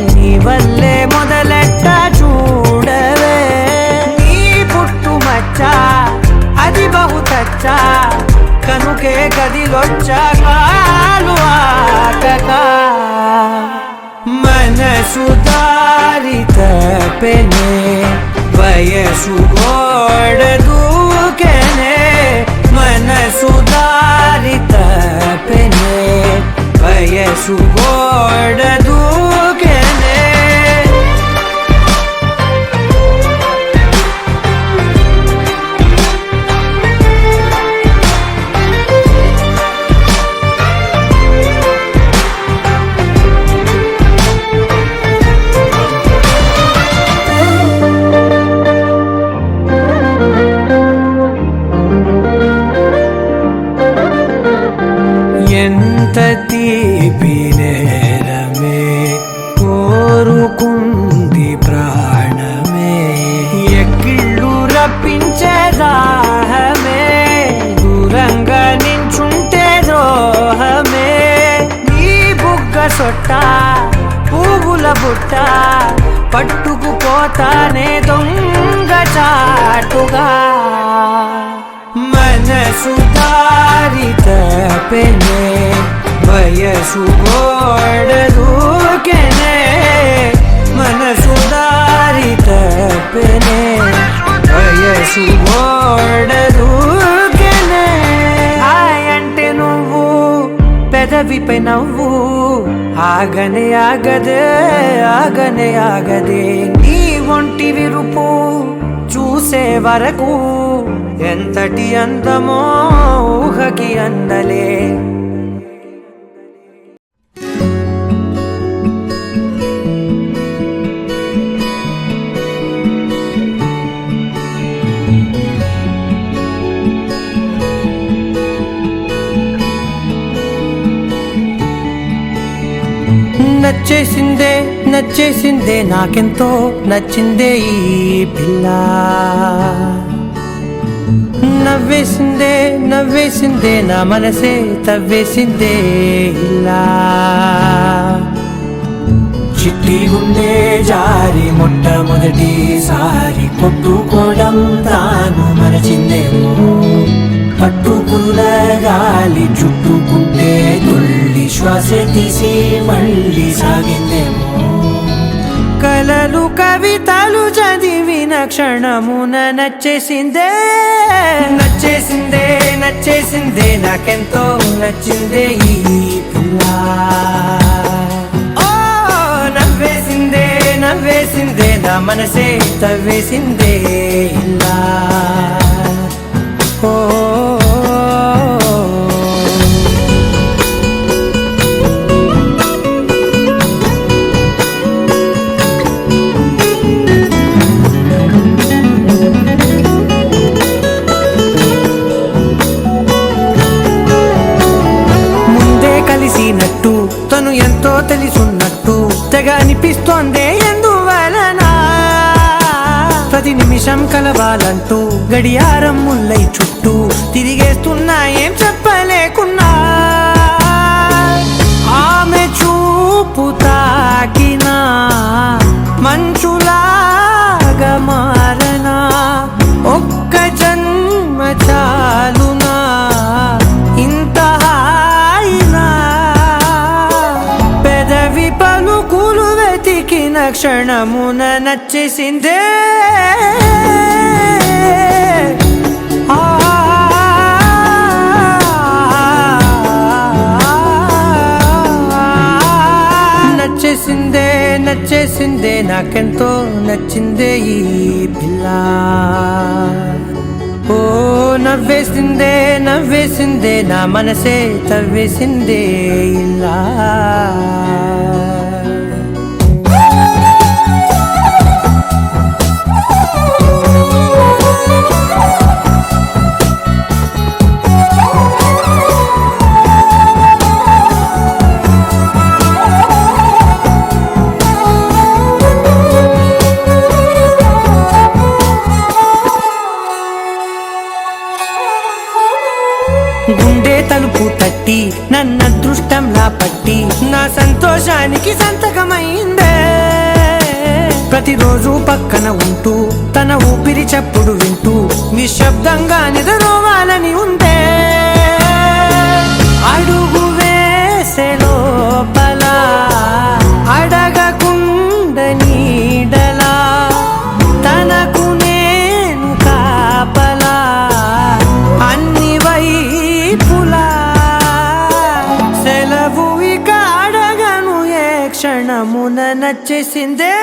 నీ వల్లే మొదలెట్ట చూడవే నీ వచ్చా కనుకే గదిలొచ్చా కాలు ఆకక మనసు దారి తప్పెనే వయసు గోడ దూకెనే మనసు దారి తప్పెనే వయసు గోడ దూకెనే ఎంత తీపి నేరమే కోరుకుంది ప్రాణమే ఎక్కిళ్ళు రప్పించే దాహమే దూరంగా నించుంటే ద్రోహమే నీ బుగ్గ సొట్ట పువ్వుల బుట్ట పట్టుకుపోతానే దొంగ చాటుగా మనసు దారి తప్పెనే వయసు గోడ దూకెనే మనసు దారి తప్పెనే వయసు గోడ దూకెనే హాయ్ అంటే నువ్వు పెదవిపై నవ్వు ఆగనే ఆగదే ఆగనే ఆగదే నీ ఒంటి విరుపు చూసే వరకు ఎంతటి అందమో ఊహకి అందలే నచ్చేసిందే నచ్చేసిందే నాకెంతో నచ్చిందే ఈ పిల్ల నవ్వేసిందే నవ్వేసిందే నా మనసే తవ్వేసిందే ఇలా చిట్టి గుండె జారి మొట్టమొదటిసారి కొట్టుకోవడం తాను మరచిందేమో పట్టుకున్న గాలి చుట్టుకుంటే తుల్లి శ్వాస తీసి మళ్ళీ సాగిందేమో కలలు కవితలు చదివిన క్షణమున నచ్చేసిందే నచ్చేసిందే నచ్చేసిందే నాకెంతో నచ్చిందే ఈ పిల్ల ఓ నవ్వేసిందే నవ్వేసిందే నా మనసే తవ్వేసిందే ఇలా ఓ కలిసినట్టు తను ఎంతో తెలుసున్నట్టు తెగ అనిపిస్తోందే ఎందువలన ప్రతి నిమిషం కలవాలంటూ గడియారం ముల్లై చుట్టూ తిరిగేస్తున్నా ఏం చెప్పలేకున్నా ఆమె చూపు తాకినా మంచులాగా మారనా ఒక్క జన్మ చాలునా ఇంత పలుకులు వెతికిన క్షణమున నచ్చేసిందే నచ్చేసిందే నచ్చేసిందే నాకెంతో నచ్చిందే ఈ పిల్ల ఓ నవ్వేసిందే నవ్వేసిందే నా మనసే తవ్వేసిందే ఇలా గుండె తలుపు తట్టి నన్న అదృష్టంలా పట్టి నా సంతోషానికి సంతకమైందే ప్రతిరోజు పక్కన ఉంటూ తన ఊపిరి చప్పుడు వింటూ నిశ్శబ్దంగా నిద్రోవాలని ఉంటే అడుగు వేసే లోపల అడగకుండ నీడలా తనకు నేను కాపలా అన్ని వైపులా సెలవు ఇక అడగను ఏ క్షణమున నచ్చేసిందే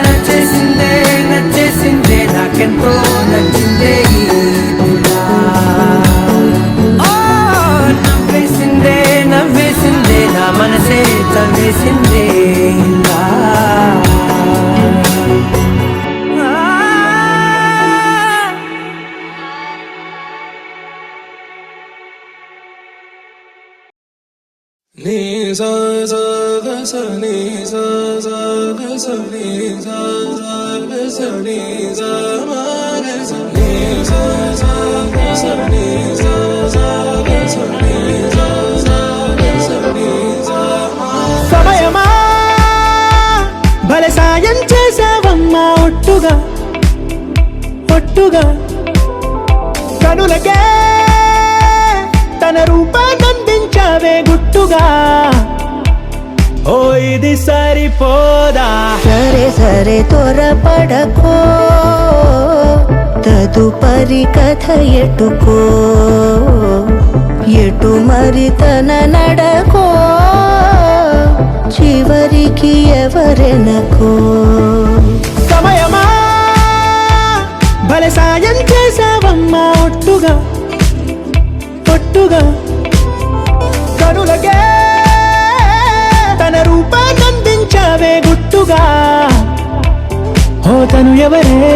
నచ్చేసిందే నచ్చేసిందే నాకెంతో నచ్చిందే ఈ పిల్ల. ఓ నవ్వేసిందే నవ్వేసిందే నా మనసే తవ్వేసిందే ఇలా. సమయమా భలే సాయం చేసావమ్మా ఒట్టుగా ఒట్టుగా కనులకే తన రూపాన్నందించావే గుట్టుగా ఓ ఇది సరిపోదా సరే సరే త్వరపడకో తదుపరి కథ ఎటుకో ఎటు మరి తన నడకో చివరికి ఎవరెనకో సమయమా భలే సాయం చేసావమ్మా ఒట్టుగా ఒట్టుగా కనులకే తన రూపాన్నందించావే గుట్టుగా ఓ తను ఎవరే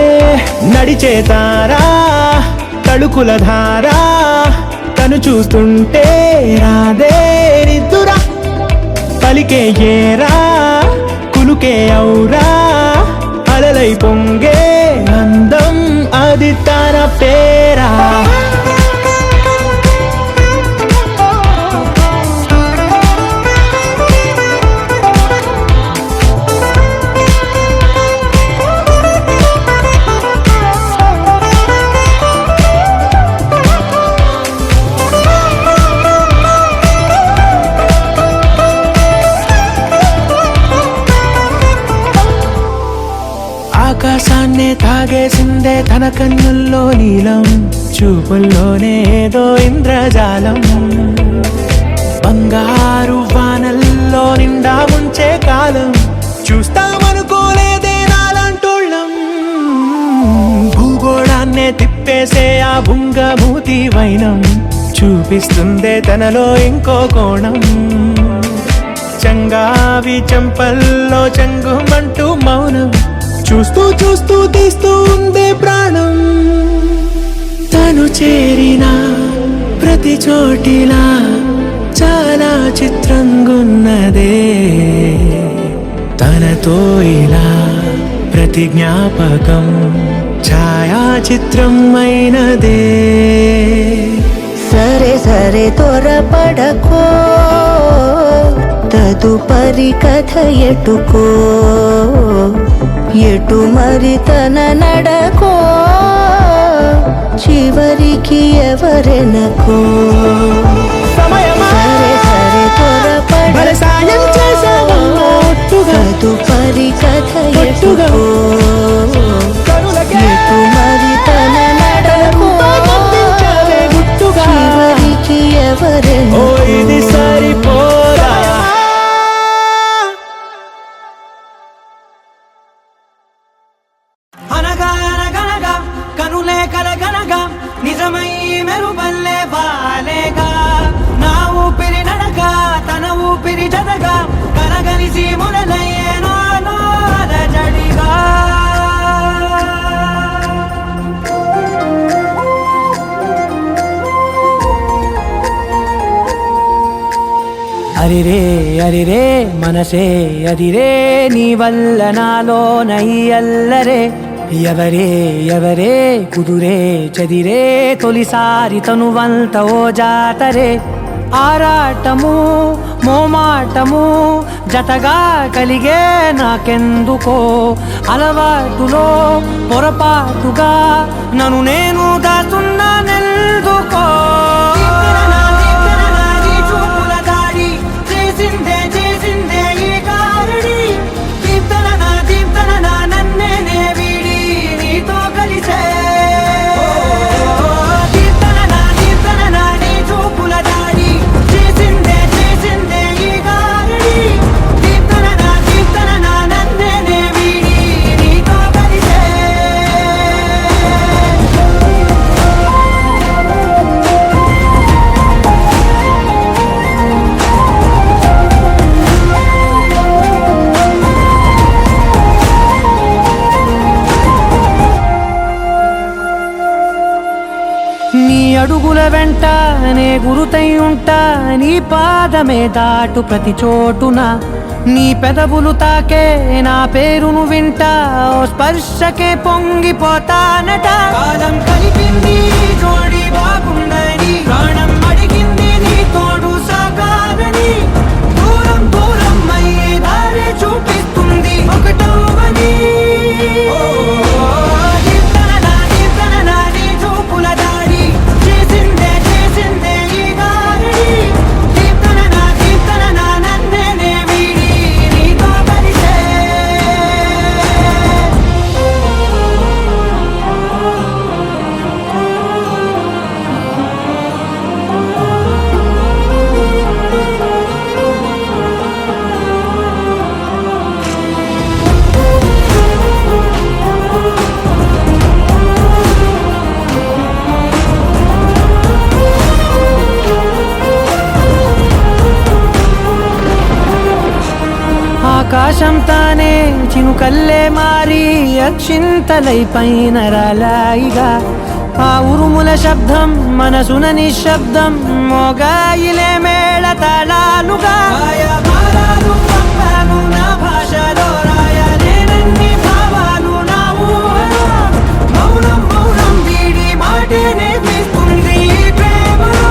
నడిచే తారా తళుకుల ధారా తను చూస్తుంటే రాదే నిద్దురా పలికే ఏరా కులుకే ఔరా అలలై పొంగే అందం అది తన పేరా ఆకాశాన్నే తాగేసిందే తన కన్నుల్లో నీలం చూపుల్లోనే ఏదో ఇంద్రజాలం బంగారు వానల్లో నిండా ముంచే కాలం చూస్తామనుకోలేదే నాలంటోళ్ళం భూగోళాన్నే తిప్పేసే ఆ బుంగమూతి వైనం చూపిస్తుందే తనలో ఇంకో కోణం చంగావి చెంపల్లో చెంగుమంటూ మౌనం చూస్తూ చూస్తూ తీస్తూ ఉందే ప్రాణం తను చేరిన ప్రతి చోటిలా చాలా చిత్రంగున్నదే తనతో ఇలా ప్రతి జ్ఞాపకం ఛాయాచిత్రం అయినదే సరే సరే త్వరపడకో తదుపరి కథ ఎటుకో ఎటు మరి తన నడకో చివరికి ఎవరెనకో సమయమా సరే సరే భలే సాయం చేసావమ్మా ఒట్టుగా తదుపరి కథ ఒట్టుగా ఎటుకో కనులకే ఎటు మరి తన నడకో రూపాన్నందించావే గుట్టుగా చివరికి ఓ ఎవరెనకో ఇది సరిపోదా అనగా అనగనగా కనులే కలగనగా నిజమై మెరుపల్లే బాలేగా నా ఊపిరి నడక తన ఊపిరి జతగా కలగలిసి మొదలయ్యేనో జడిగా అరిరే అరిరే మనసే అదిరే నీ వల్ల నాలో నయ్యల్లరే ఎవరే ఎవరే కుదురే చదిరే తొలిసారి తనువంత ఓ జాతరే ఆరాటము మోమాటము జతగా కలిగే నాకెందుకో అలవాటులో పొరపాటుగా నన్ను నేను దాస్తున్నానెందుకో నీ అడుగుల వెంట నే గురుతై ఉంటా నీ పాదమే దాటు ప్రతి చోటున నీ పెదవులు తాకే నా పేరును వింటా ఓ స్పర్శకే పొంగిపోతానట కాలం కలిపింది జోడి బాగుందని ప్రాణం అడిగింది నీ తోడు సాగాలని దూరం దూరం అయ్యే దారి చూపిస్తుంది ఒకటవని ఆకాశం తానే చినుకల్లే మారి అక్షింతలై పైన రాలాయిగా ఆ ఉరుముల శబ్దం మనసున నిశ్శబ్దం మోగాయిలే మేళ తాళాలుగా నా భాషలో రాయలేనన్ని భావాలు నా ఊహలో మౌనం మౌనం వీడి మాటే నేర్పిస్తుంది ప్రేమలో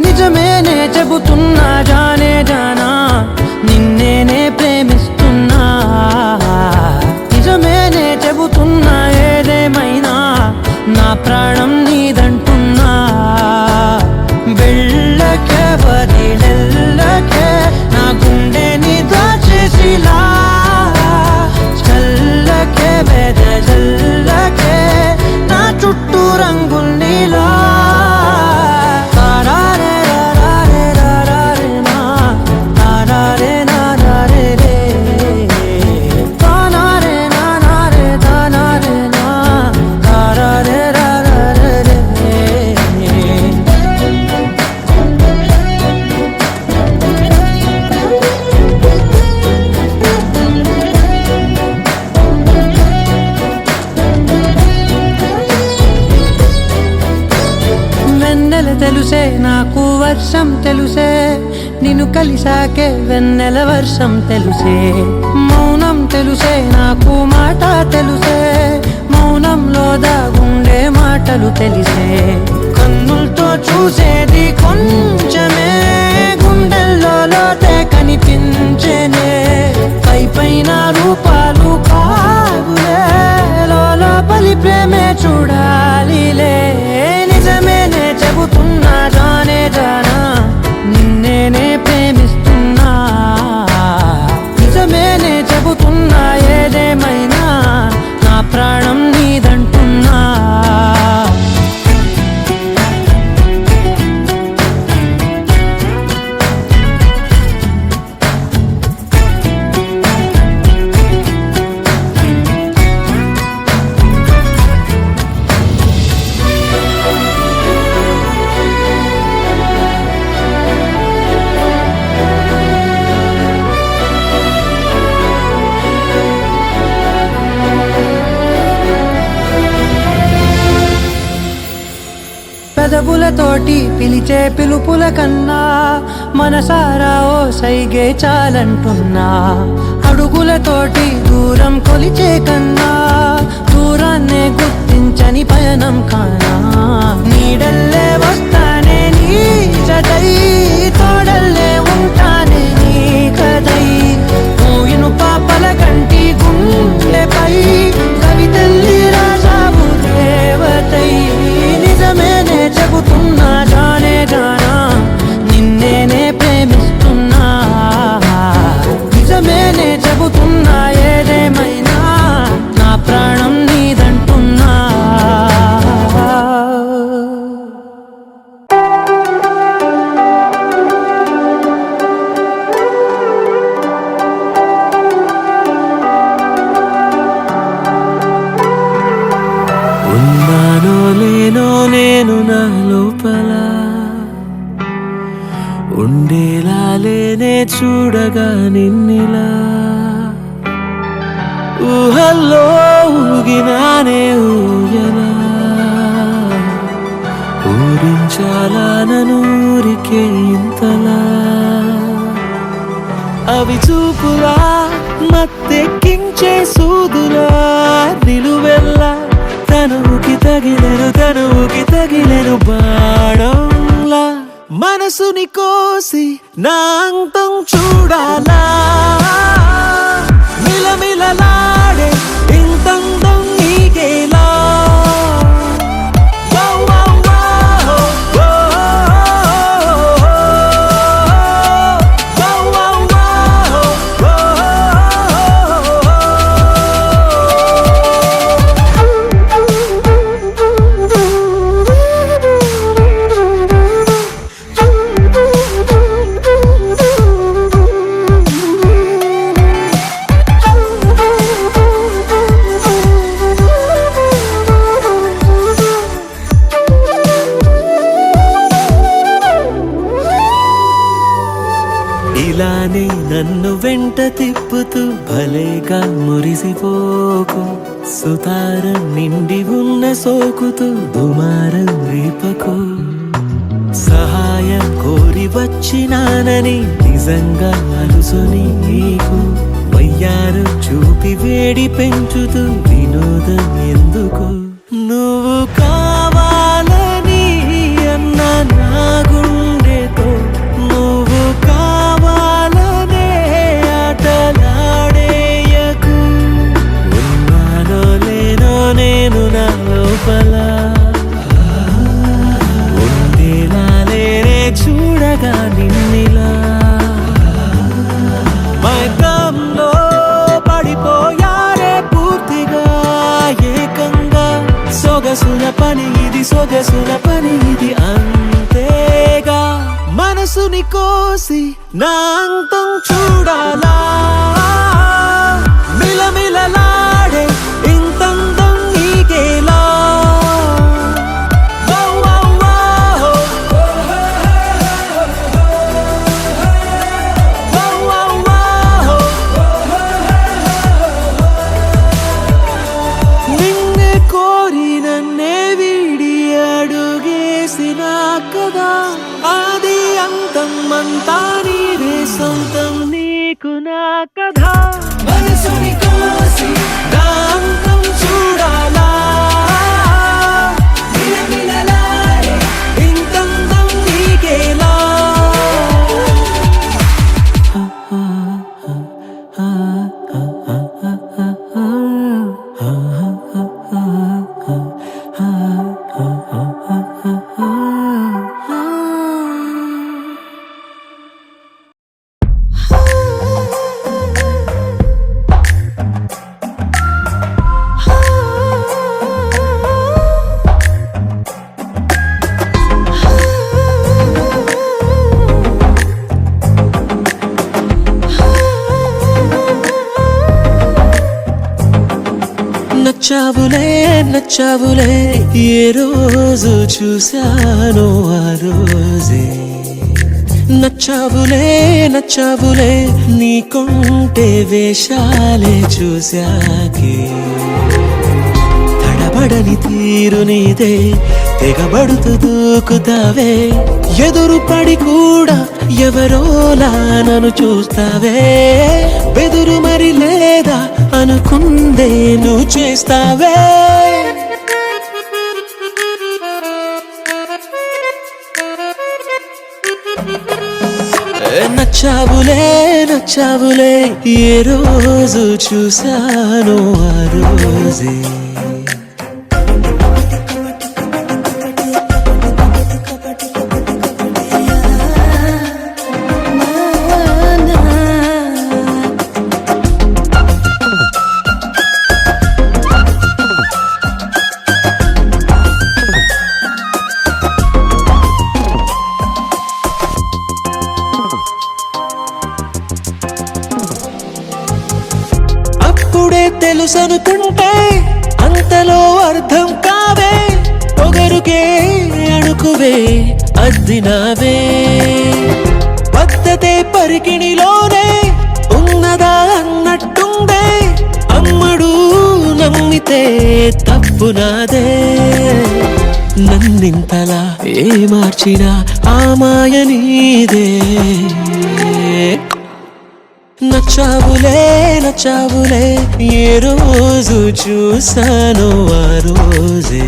నిజమేనే చెబుతున్నా జానే జానా నిన్నేనే ప్రేమిస్తున్నా నిజమేనే చెబుతున్నా ఏదేమైనా నా ప్రాణం నీదంటున్నా వెళ్ళకే వదిలెల్లకే నా గుండెని దాచేసిలా చల్లకే వెదజల్లకే నా చుట్టూ రంగుల్నిలా తెలుసే నాకు వర్షం తెలుసే నిన్ను కలిసాకే వెన్నెల వర్షం తెలుసే మౌనం తెలుసే నాకు మాట తెలుసే మౌనంలో దాగుండే మాటలు తెలిసే కన్నులతో చూసేది కొంచెమే గుండెల్లో లోతే కనిపించేనే పై పైన పెదవులతోటి పిలిచే పిలుపుల కన్నా మనసారా ఓ సైగే చాలంటున్నా అడుగులతోటి దూరం కొలిచే కన్నా దూరాన్నే గుర్తించని పయనం కానా నీడల్లే వస్తానే నీ జతై తోడల్లే ఉంటానే నీ కదై మూయిను పాపల కంటి గుండెపై కవితల్లి రాజావు దేవతై నిజమేనే చెబుతున్నా జానే జానా నిన్నేనే ప్రేమిస్తున్నా నిజమేనే చెబుతున్నా ఏదేమైనా నా ప్రాణం నీదంటున్నా ఉన్నానో లేనో నేను నా లోపల ఉండేలా లేనే చూడగా నిన్నిలా ఊహల్లో ఊగినానే ఊయలా ఊరించాలా ననూరికే ఇంతలా అవి చూపులా మత్తెక్కించే సూదులా నిలువెల్లా తనువుకి తగిలెను బాణంలా మనసుని కోసి నా అంతం చూడాలా మిలమిలలాడే ఇంతందం నీకేలా ఇలానే నన్ను వెంట తిప్పుతూ భలేగా మురిసిపోకు సుతారం నిండి ఉన్న సోకుతూ దుమారం రేపకు సహాయం కోరి వచ్చినానని నిజంగా అలుసుని నీకు వయ్యారు చూపి వేడి పెంచుతూ వినోదం ఎందుకు నువ్వు కావాలని అన్న నా గుండెతో నువ్వు కావాలనే ఆటలాడేయకు ఉన్నానో లేనో నేను నా లోపల ఉండేలా లేనే చూడగా నిన్నిలా మైకంలో పడిపోయారే పూర్తిగా ఏకంగా సొగసుల పని ఇది అంతేగా మనసుని కోసి నా అంతం చూడాలా మిలమిలలాడే ఇంతందం నీకేలా నిన్నే కోరి నన్నే వీడి అడుగేసినా కదా ఆది అంతం అంతా నీవే సొంతం నీకు నా కథ మనసుని కోసి నా అంతం చూడాలా మిలమిలలాడే ఇంతందం నీకేలా నచ్చావులే ఏ రోజు చూశానో ఆ రోజే నచ్చావులే నీకుంటే వేషాలే చూశాకే తడబడని తీరు నీదే తెగబడుతూ దూకుతావే ఎదురు పడి కూడా ఎవరోలా నన్ను చూస్తావే బెదురు మరి లేదా అనుకుందే నువ్వు చేస్తావే నచ్చావులే నచ్చావులే ఏ రోజు చూశాను ఆ రోజే అప్పుడే తెలుసనుకుంటే అంతలో అర్థం కావే పొగరుకే అణుకువే అద్దినావే పద్ధతే పరికిణిలోనే ఉన్నదా అన్నట్టుందే అమ్మడు నమ్మితే తప్పు నాదే నన్నింతలా ఏ మార్చినా ఆ మాయ నీదే నచ్చావులే నచ్చావులే ఏ రోజు చూశాను ఆ రోజే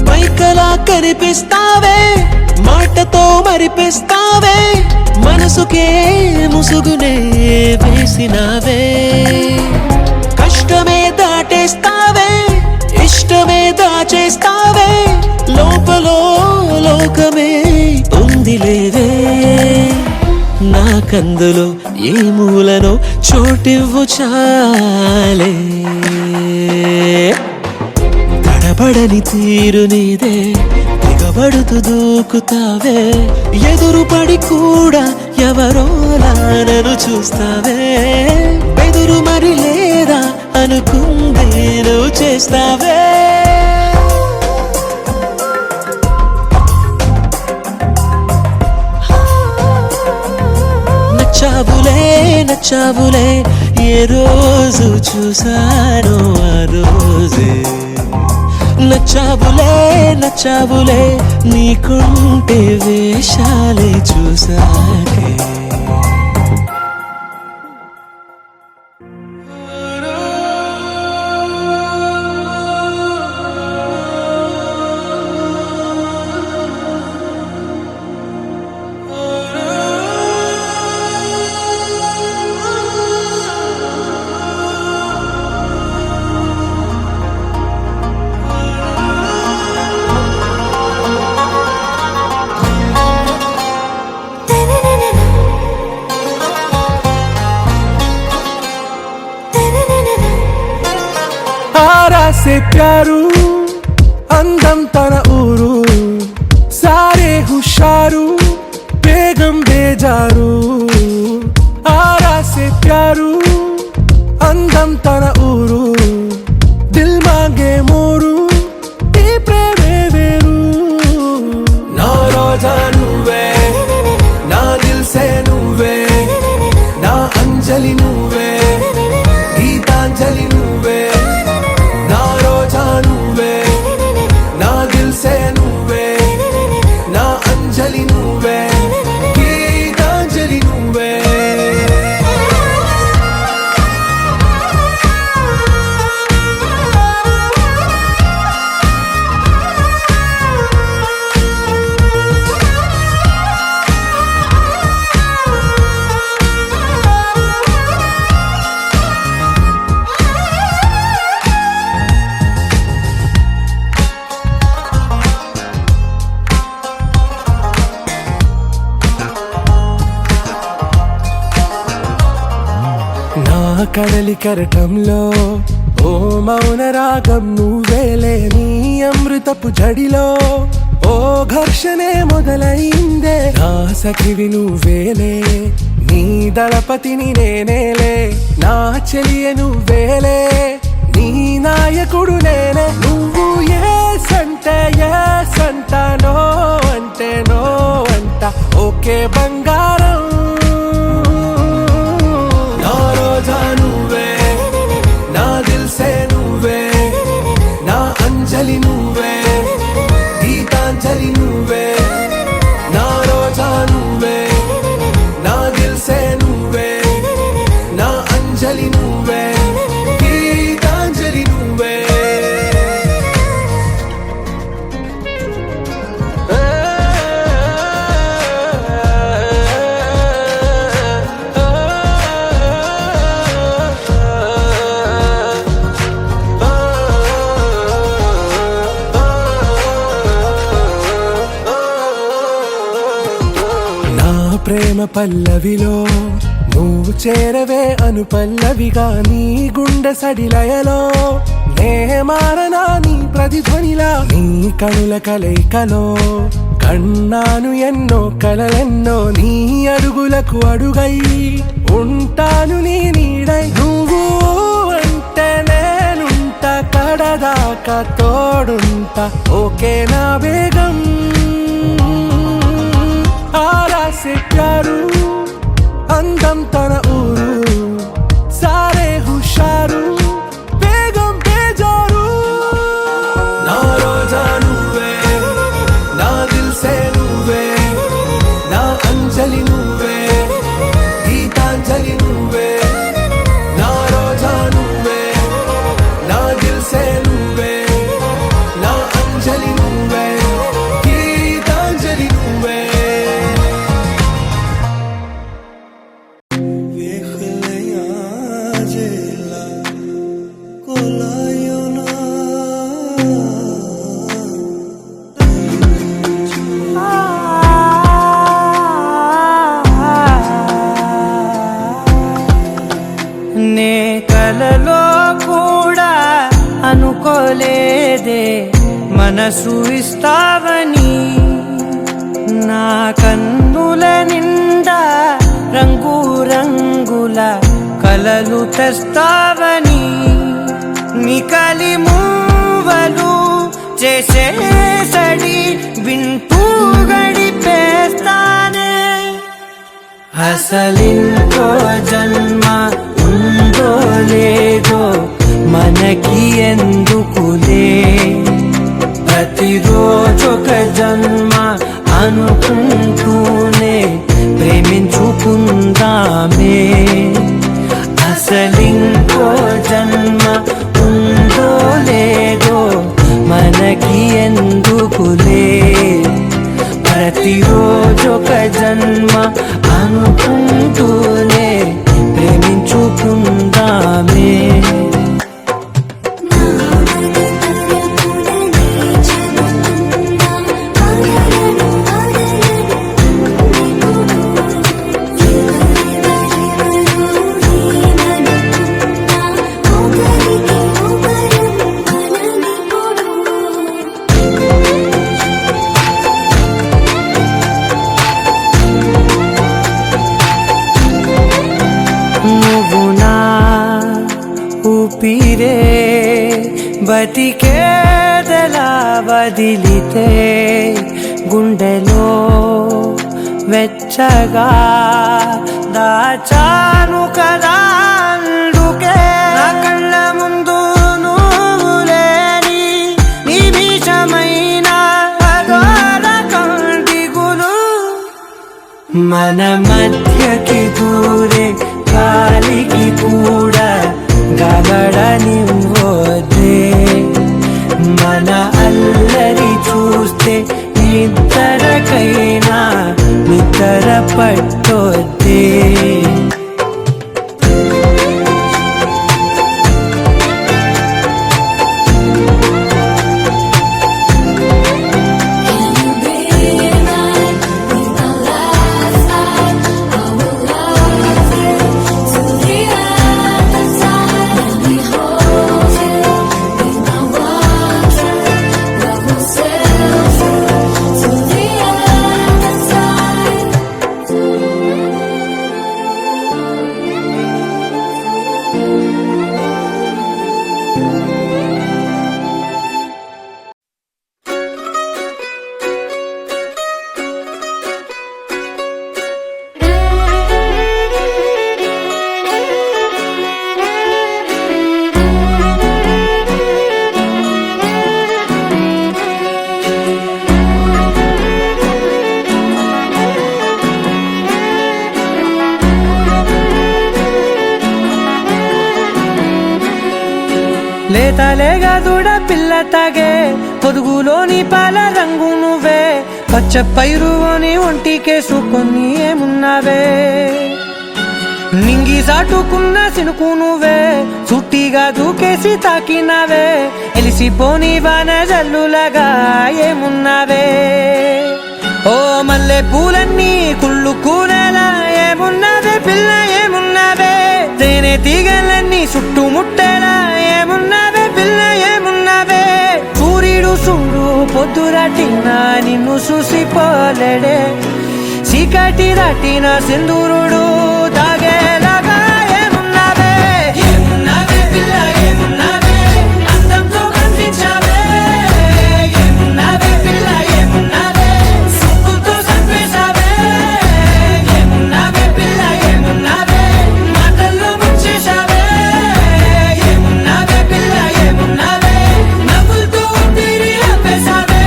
పైకలా కనిపిస్తావే మాటతో మరిపిస్తావే మనసుకే ముసుగునే వేసినావే కష్టమే దాటేస్తావే ఇష్టమే దాచేస్తావే లోపలో లోకమే ఉంది లేవే నాకందులో ఏ మూలనో చోటివ్వు చాలే తడబడని తీరు నీదే తెగబడుతూ దూకుతావే ఎదురు పడి కూడా ఎవరోలా నన్ను చూస్తావే బెదురు మరి లేదా అనుకుందే నువ్వు చేస్తావే నచ్చావులే నచ్చావులే ఏ రోజు చూశాను ఆ రోజే నచ్చావులే నచ్చావులే నీకుంటే వేషాలే చూసాకే से प्यारू అందం తన ఊరు సారే హుషారు బేగం బేజారు ఆరా से प्यारू అందం తన ఊరు దిల్ మాంగే మోరు ఈ ప్రేమే వేరు నా రోజా నువ్వే నా దిల్ సే నువ్వే నా అంజలి నువ్వే గీతాంజలి నువ్వే నా రోజా నువ్వే నా దిల్ సే నువ్వే నా అంజలి నువ్వే గీతాంజలి నువ్వే కడలి కరటంలో ఓ మౌన రాగం నువ్వేలే నీ అమృతపు జడిలో ఓ ఘర్షణే మొదలైందే నా సఖివి నువ్వేలే నీ దళపతిని నేనేలే, నా చెలియ నువ్వేలే, నీ నాయకుడు నేనే. నువ్వు ఎస్ అంటే ఎస్ అంట, నో అంటే నో అంట, ఓకే బంగారం. నా రోజా నువ్వే, నా దిల్సే నువ్వే, నా అంజలి నువ్వే, గీతాంజలి నువ్వే. నా రోజా నువ్వే, నా దిల్సే నువ్వే, నా అంజలి నువ్వే, గీతాంజలి నువ్వే. ప్రేమ పల్లవిలో నువ్వు చేరవే అను పల్లవిగా, నీ గుండె సడిలయలో నే మారనా నీ ప్రతిధ్వనిలా. నీ కనుల కలయికలో కన్నాను ఎన్నో కలలెన్నో, నీ అడుగులకు అడుగై ఉంటాను నీ నీడై. నువ్వు అంటే నేనుంట, కడదాకా తోడుంటా, ఓకే నా బేగం. आरा से प्यारू అందం తన ఊరు, సారే హుషారు బేగం బేజారు. నా రోజా నువ్వే, నా దిల్సే నువ్వే, నా అంజలి నువ్వే, గీతాంజలి నువ్వే. నా రోజా నువ్వే, నా దిల్సే నువ్వే, నా అంజలి నువ్వే, గీతాంజలి నువ్వే. నే కలలో కూడా అనుకోలేదే మనసు ఇస్తావని, నా కన్నుల నిండా రంగు రంగుల కలలు తెస్తావని. మికలి మూవలు చేసేసడి వింటూ గడిపేస్తానే. అసలింకో జన్మ ఉందో లేదో మనకి ఎందుకులే, ప్రతిరోజొక జన్మ అనుకుంటూనే ప్రేమించుకుందామే. అసలింకో జన్మ ఉందో లేదో మనకి ఎందుకులే, ప్రతిరోజొక జన్మ అనుకుంటూనే ప్రేమించుకుందామే. నువ్వు నా ఊపిరే, బతికేదలా వదిలితే గుండెలో వెచ్చగా దాచాను కదా. అందుకే నా కళ్ళ ముందు నువ్వు లేని నిమిషమైన అఘోర కంటిగులు, మన మధ్యకి దూరే గాలికి కూడా గగడనివ్వొద్దే. మన అల్లరి చూస్తే నిద్రకైనా నిద్ర పట్టొద్దే. లేతలేగా దూడ పిల్ల తాగే పొదుగులోని పాల రంగు నువ్వే పచ్చ పైరుని ఒంటికేసుకొని ఏమున్నావే నింగి సాటుకున్న సినుకు నువ్వే చుట్టిగా దూకేసి తాకినావే ఎలిసిపోని వాన జల్లులగా ఏమున్నావే ఓ మల్లె పూలన్నీ కుళ్ళు కూరలా ఏమున్నావే పిల్ల ఏమున్నావే తేనె తీగలన్నీ చుట్టుముట్టేలా ఏమున్నావే పిల్ల ఏమున్నావే సూర్యుడు చూడు పొద్దురాటిన నిన్ను చూసిపోలేడే చీకటి దాటిన సింధూరుడు తాగేలాగా ఏమున్నావే ఏమున్నావే పిల్ల ఏమున్నావే అందంతో కనిపించావే ఏమున్నావే పిల్ల ఏమున్నావే సుక్కుతో సంపేశావే ఏమున్నావే పిల్ల ఏమున్నావే మాటల్లో ముంచేశావే ఏమున్నావే పిల్ల ఏమున్నావే నవ్వులతో తిరిగి ఆపేశావే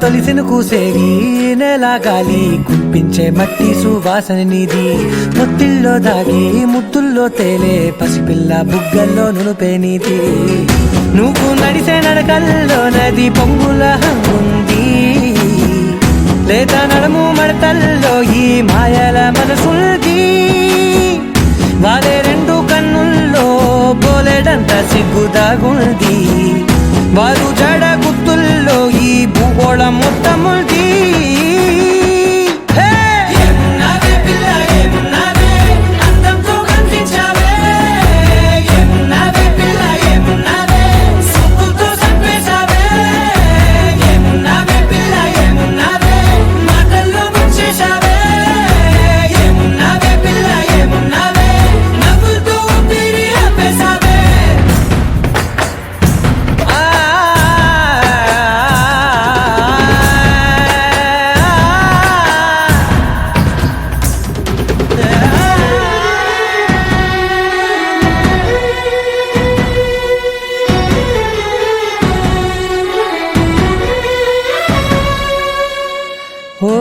తొలిసిన కూసేగి నెల గాలి కుప్పించే మట్టి సువాసన నీది ముత్తిల్లో దాగి ముత్తుల్లో తేలే పసిపిల్ల బుగ్గల్లో నునుపే నీది నువ్వు నడిసే నడకల్లో నది పొంగుల హంగుంది లేదా నడుము మడతల్లో ఈ మాయల మనసుంది వాలే రెండు కన్నుల్లో పోలేడంత సిగ్గుదాగుంది వారు జడ గుత్తుల్లో ఈ భూగోళం మొత్తముంది ఏమున్నావే పిల్ల ఏమున్నావే అందంతో కనిపించావే ఏమున్నావే పిల్ల ఏమున్నావే సుక్కుతో సంపేశావే ఏమున్నావే పిల్ల ఏమున్నావే మాటల్లో ముంచేశావే ఏమున్నావే పిల్ల ఏమున్నావే నవ్వులతో తిరిగి ఆపేశావే ఓ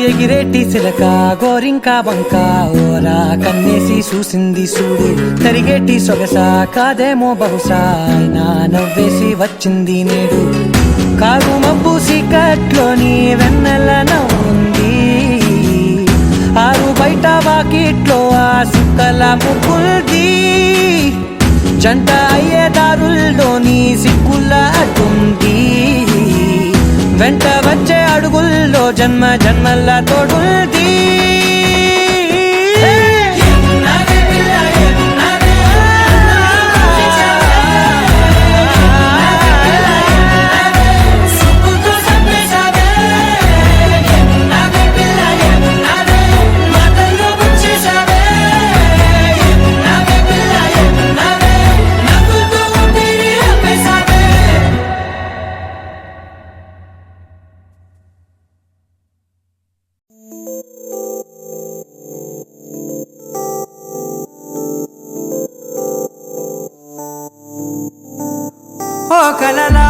ఎగిరేటి సిలక గోరింక వంక ఓరా కన్నేసి చూసింది చూడు తరిగేటి సొగస కాదేమో బహుశా అయినా నవ్వేసి వచ్చింది నేడు కారు మబ్బు సీకట్లోని వెన్నెల నవ్వుంది ఆరు బయట వాకిట్లో ఆ సుక్కల ముగ్గుల్ది జంట అయ్యే దారుల్లోని సిగ్గుల అడ్డుంది వెంట వచ్చే అడుగుల్లో జన్మ జన్మల్ల తోడుంది ఓ కలలా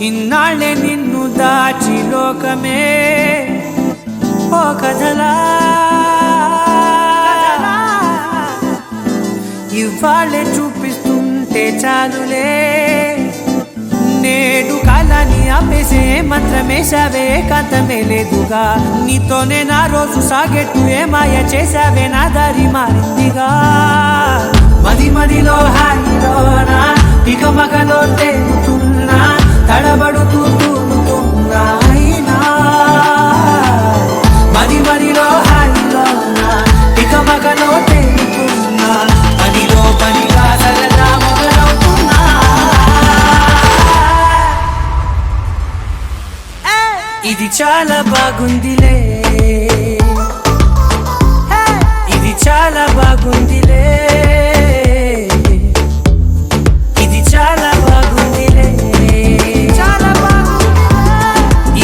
ఇన్నాళ్ళే నిన్ను దాచి లోకమే ఓ కథలా ఇవాళ్ళే చూపిస్తుంటే చాలులే నేడు కాలాన్ని ఆపేసే మంత్రమేశావే కాంతమే లేదుగా నీతోనే నా రోజు సాగెట్టు ఏ మాయ చేశావే నా దారి మారిందిగా మది మదిలో హాయిలోనా ఇక మగలో తేలుతున్నా తడబడుతూ తూలుతున్నా అయినా మది మదిలో హాయిలోనా ఇక మగలో తేలుతున్నా పనిలో పనిగా సరదా మొదలవుతున్నా ఇది చాలా బాగుందిలే ఇది చాలా బాగుందిలే ఇది చాలా బాగుందిలే చాలా బాగుందిలే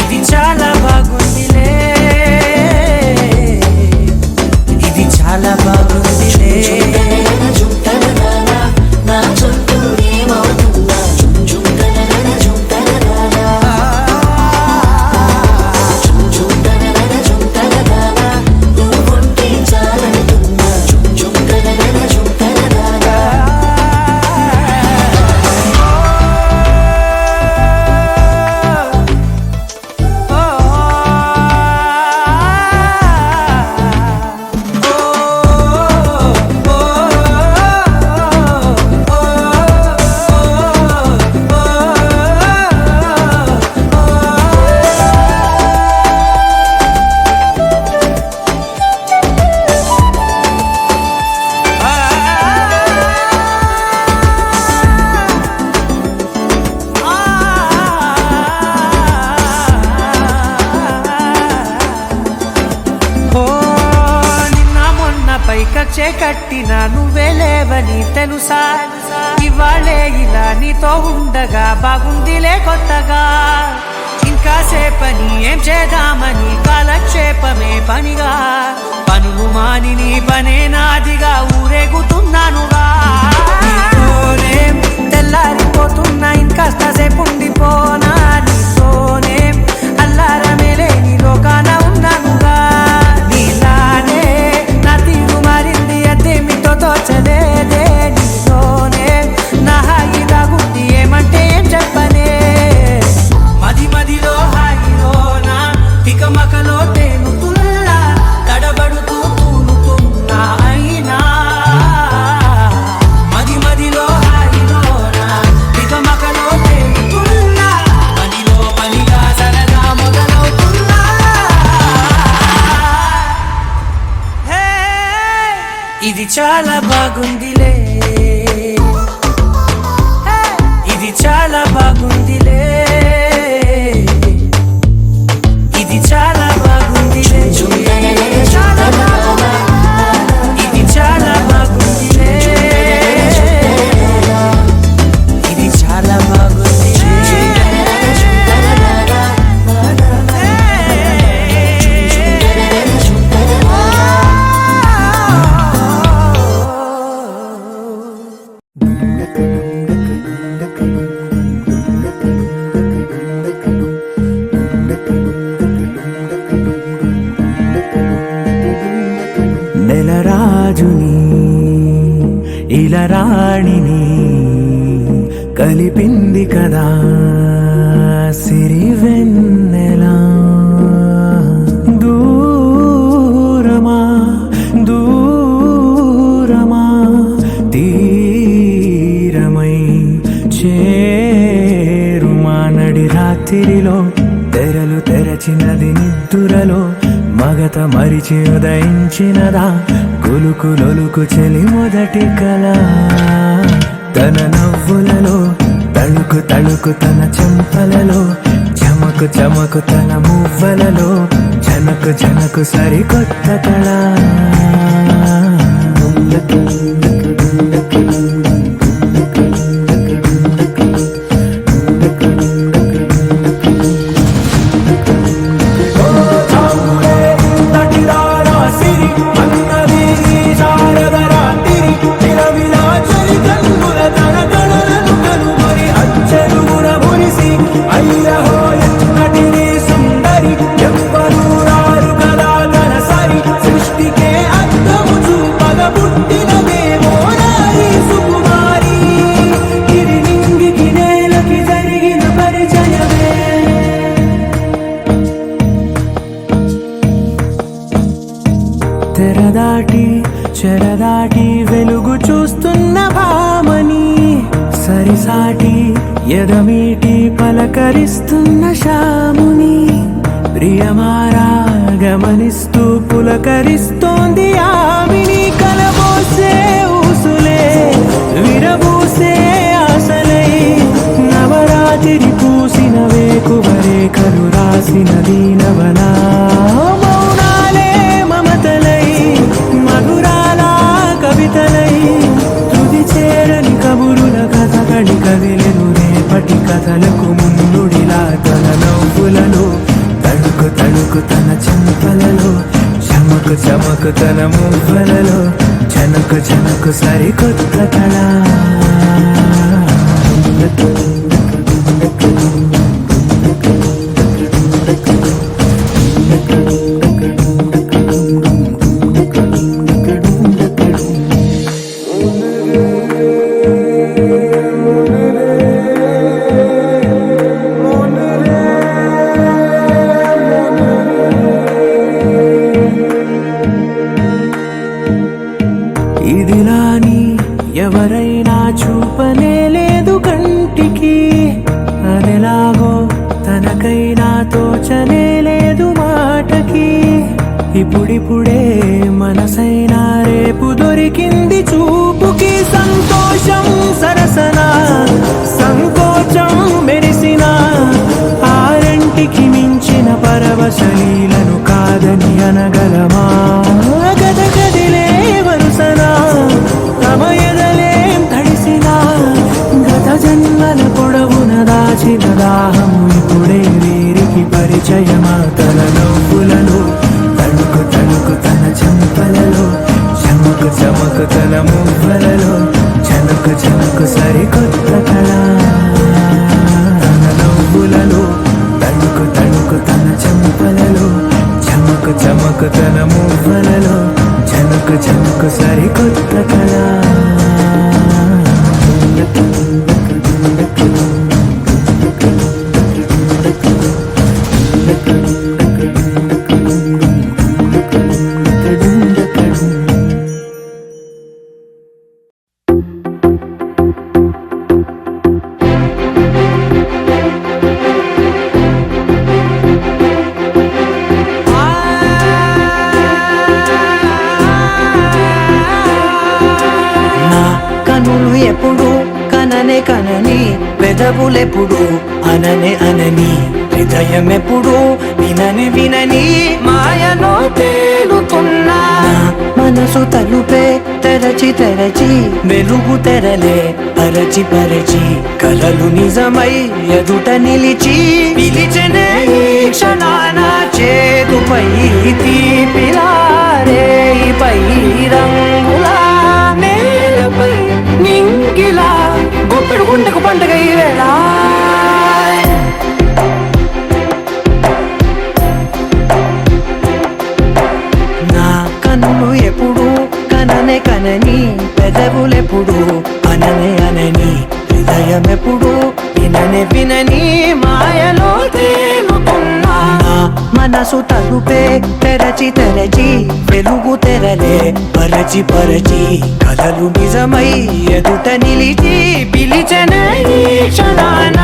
చాలా బాగుందిలే నా చుట్టూ ఏమవుతుందా నువ్వుంటే చాలంటుందా పైకచ్చే కట్టిన నువ్వే లేవని తెలుసా ఇవాళే ఇలా నీతో ఉండగా బాగుందిలే కొత్తగా ఇంకా సేపని ఏం చేద్దామని కాలక్షేపమే పనిగా పనులు మాని నీ పనే నాదిగా ఊరేగుతున్నానుగా నీతోనే తెల్లారిపోతున్నా ఇంకాస్త సేపు ఉండిపోనా నీతోనే అల్లారమే లేని లోకాన ఉన్నానుగా నీలానే తోచలేదే నీతోనే నా హాయిగా గుండి ఏమంటే ఏం చెప్పనే మది మదిలో హాయిలోనా తికమకలో తేలుతున్నా తడబడుతూ తూలుతున్నా అయినా మది మదిలో హాయిలోనా తికమకలో తేలుతున్నా పనిలో పనిగా సరదా మొదలవుతున్నా ఇది చాలా బాగుందిలే ఇది చాలా బాగుందిలే ఇది చాలా బాగుందిలే చాలా బాగుంది ఇది చాలా బాగుందిలే ఇది చాలా బాగుందిలే నెలరాజుని ఇలరాణిని కలిపింది కదా సిరివెన్నెలా దూరమా దూరమా తీరమై చేరుమా నడి రాత్రిలో తెరలు తెరచినది నిద్దురలో మగత మరిచి ఉదయించినదా కులుకు లొలుకు చెలి మొదటి కళ తన నవ్వులలో తళుకు తళుకు తన చెంపలలో చమకు చమకు తన మువ్వలలో జనకు జనకు సరికొత్త కళ తెరదాటి చెరదాటి వెలుగు చూస్తున్న భామని సరిసాటి ఎదమీటి పలకరిస్తున్న శాముని ప్రియమారా గమనిస్తూ పులకరిస్తోంది ఆవిని కలబోసే ఊసులే విరబూసే ఆశలై నవరాత్రి పూసిన వేకువరేఖలు రాసిన దీనవనా మౌనాలే మమతలై మధురాల కవితలై తుది చేరని కబురుల కథ కడి కదిలెను రేపటి కథలకు ముందుడిలా తన నవ్వులలో తడుకు తడుకు తన చెంపలలో చమకు చమకు చమకు తన మువ్వలలో చనకు చనకు సరికొత్త కళ ఇదిలాని ఎవరైనా చూపనే లేదు కంటికి అదెలాగో తనకైనా తోచనే లేదు మాటకి ఇప్పుడిప్పుడే మనసైనా రేపు దొరికింది చూపుకి సంతోషం సరసన సంకోచం మెరిసిన ఆరంటికి మించిన పరవశలీలను కాదని అనగలమా గద గదిలే వరుసన తమ ఎదలేం తడిసినా గత జన్మల పొడవున దాచిన దాహము ఇప్పుడే వీరికి పరిచయమా తన నవ్వులలో తణుకు తణుకు తన చెంపలలో చమకు చమకు తన మువ్వలలో చనకు చనకు సరికొత్త కళ తన నవ్వులలో తణుకు తణుకు తన చెంపలలో చమకు చమకు తన మువ్వలలో చనకు చనకు సరికొత్త కళ ఎప్పుడు కననే కనని పెదవులెప్పుడు అననే అనని హృదయం ఎప్పుడు వినని వినని మాయలో తేలుతున్నా మనసు తలుపే తెరచి తెరచి వెలుగు తెరలే పరచి పరచి కలలు నిజమై ఎదుట నిలిచి పిలిచెనే ఈ క్షణాన చేతుపై తీపిలారే పై రంగులా నేలపై నింగిలా గుప్పెడు గుండెకు పండుగ ఈ వేళ నా కన్నులు ఎప్పుడు కననే కనని పెదవులెప్పుడు అననే అనని హృదయం ఎప్పుడు విననే వినని మాయలో తేలుతున్నా మనసు తలుపే తెరచి తెరచి వెలుగు తెరలే పరచి పరచి కలలు నిజమై ఎదుట నిలిచి పిలిచెనే ఈ క్షణాన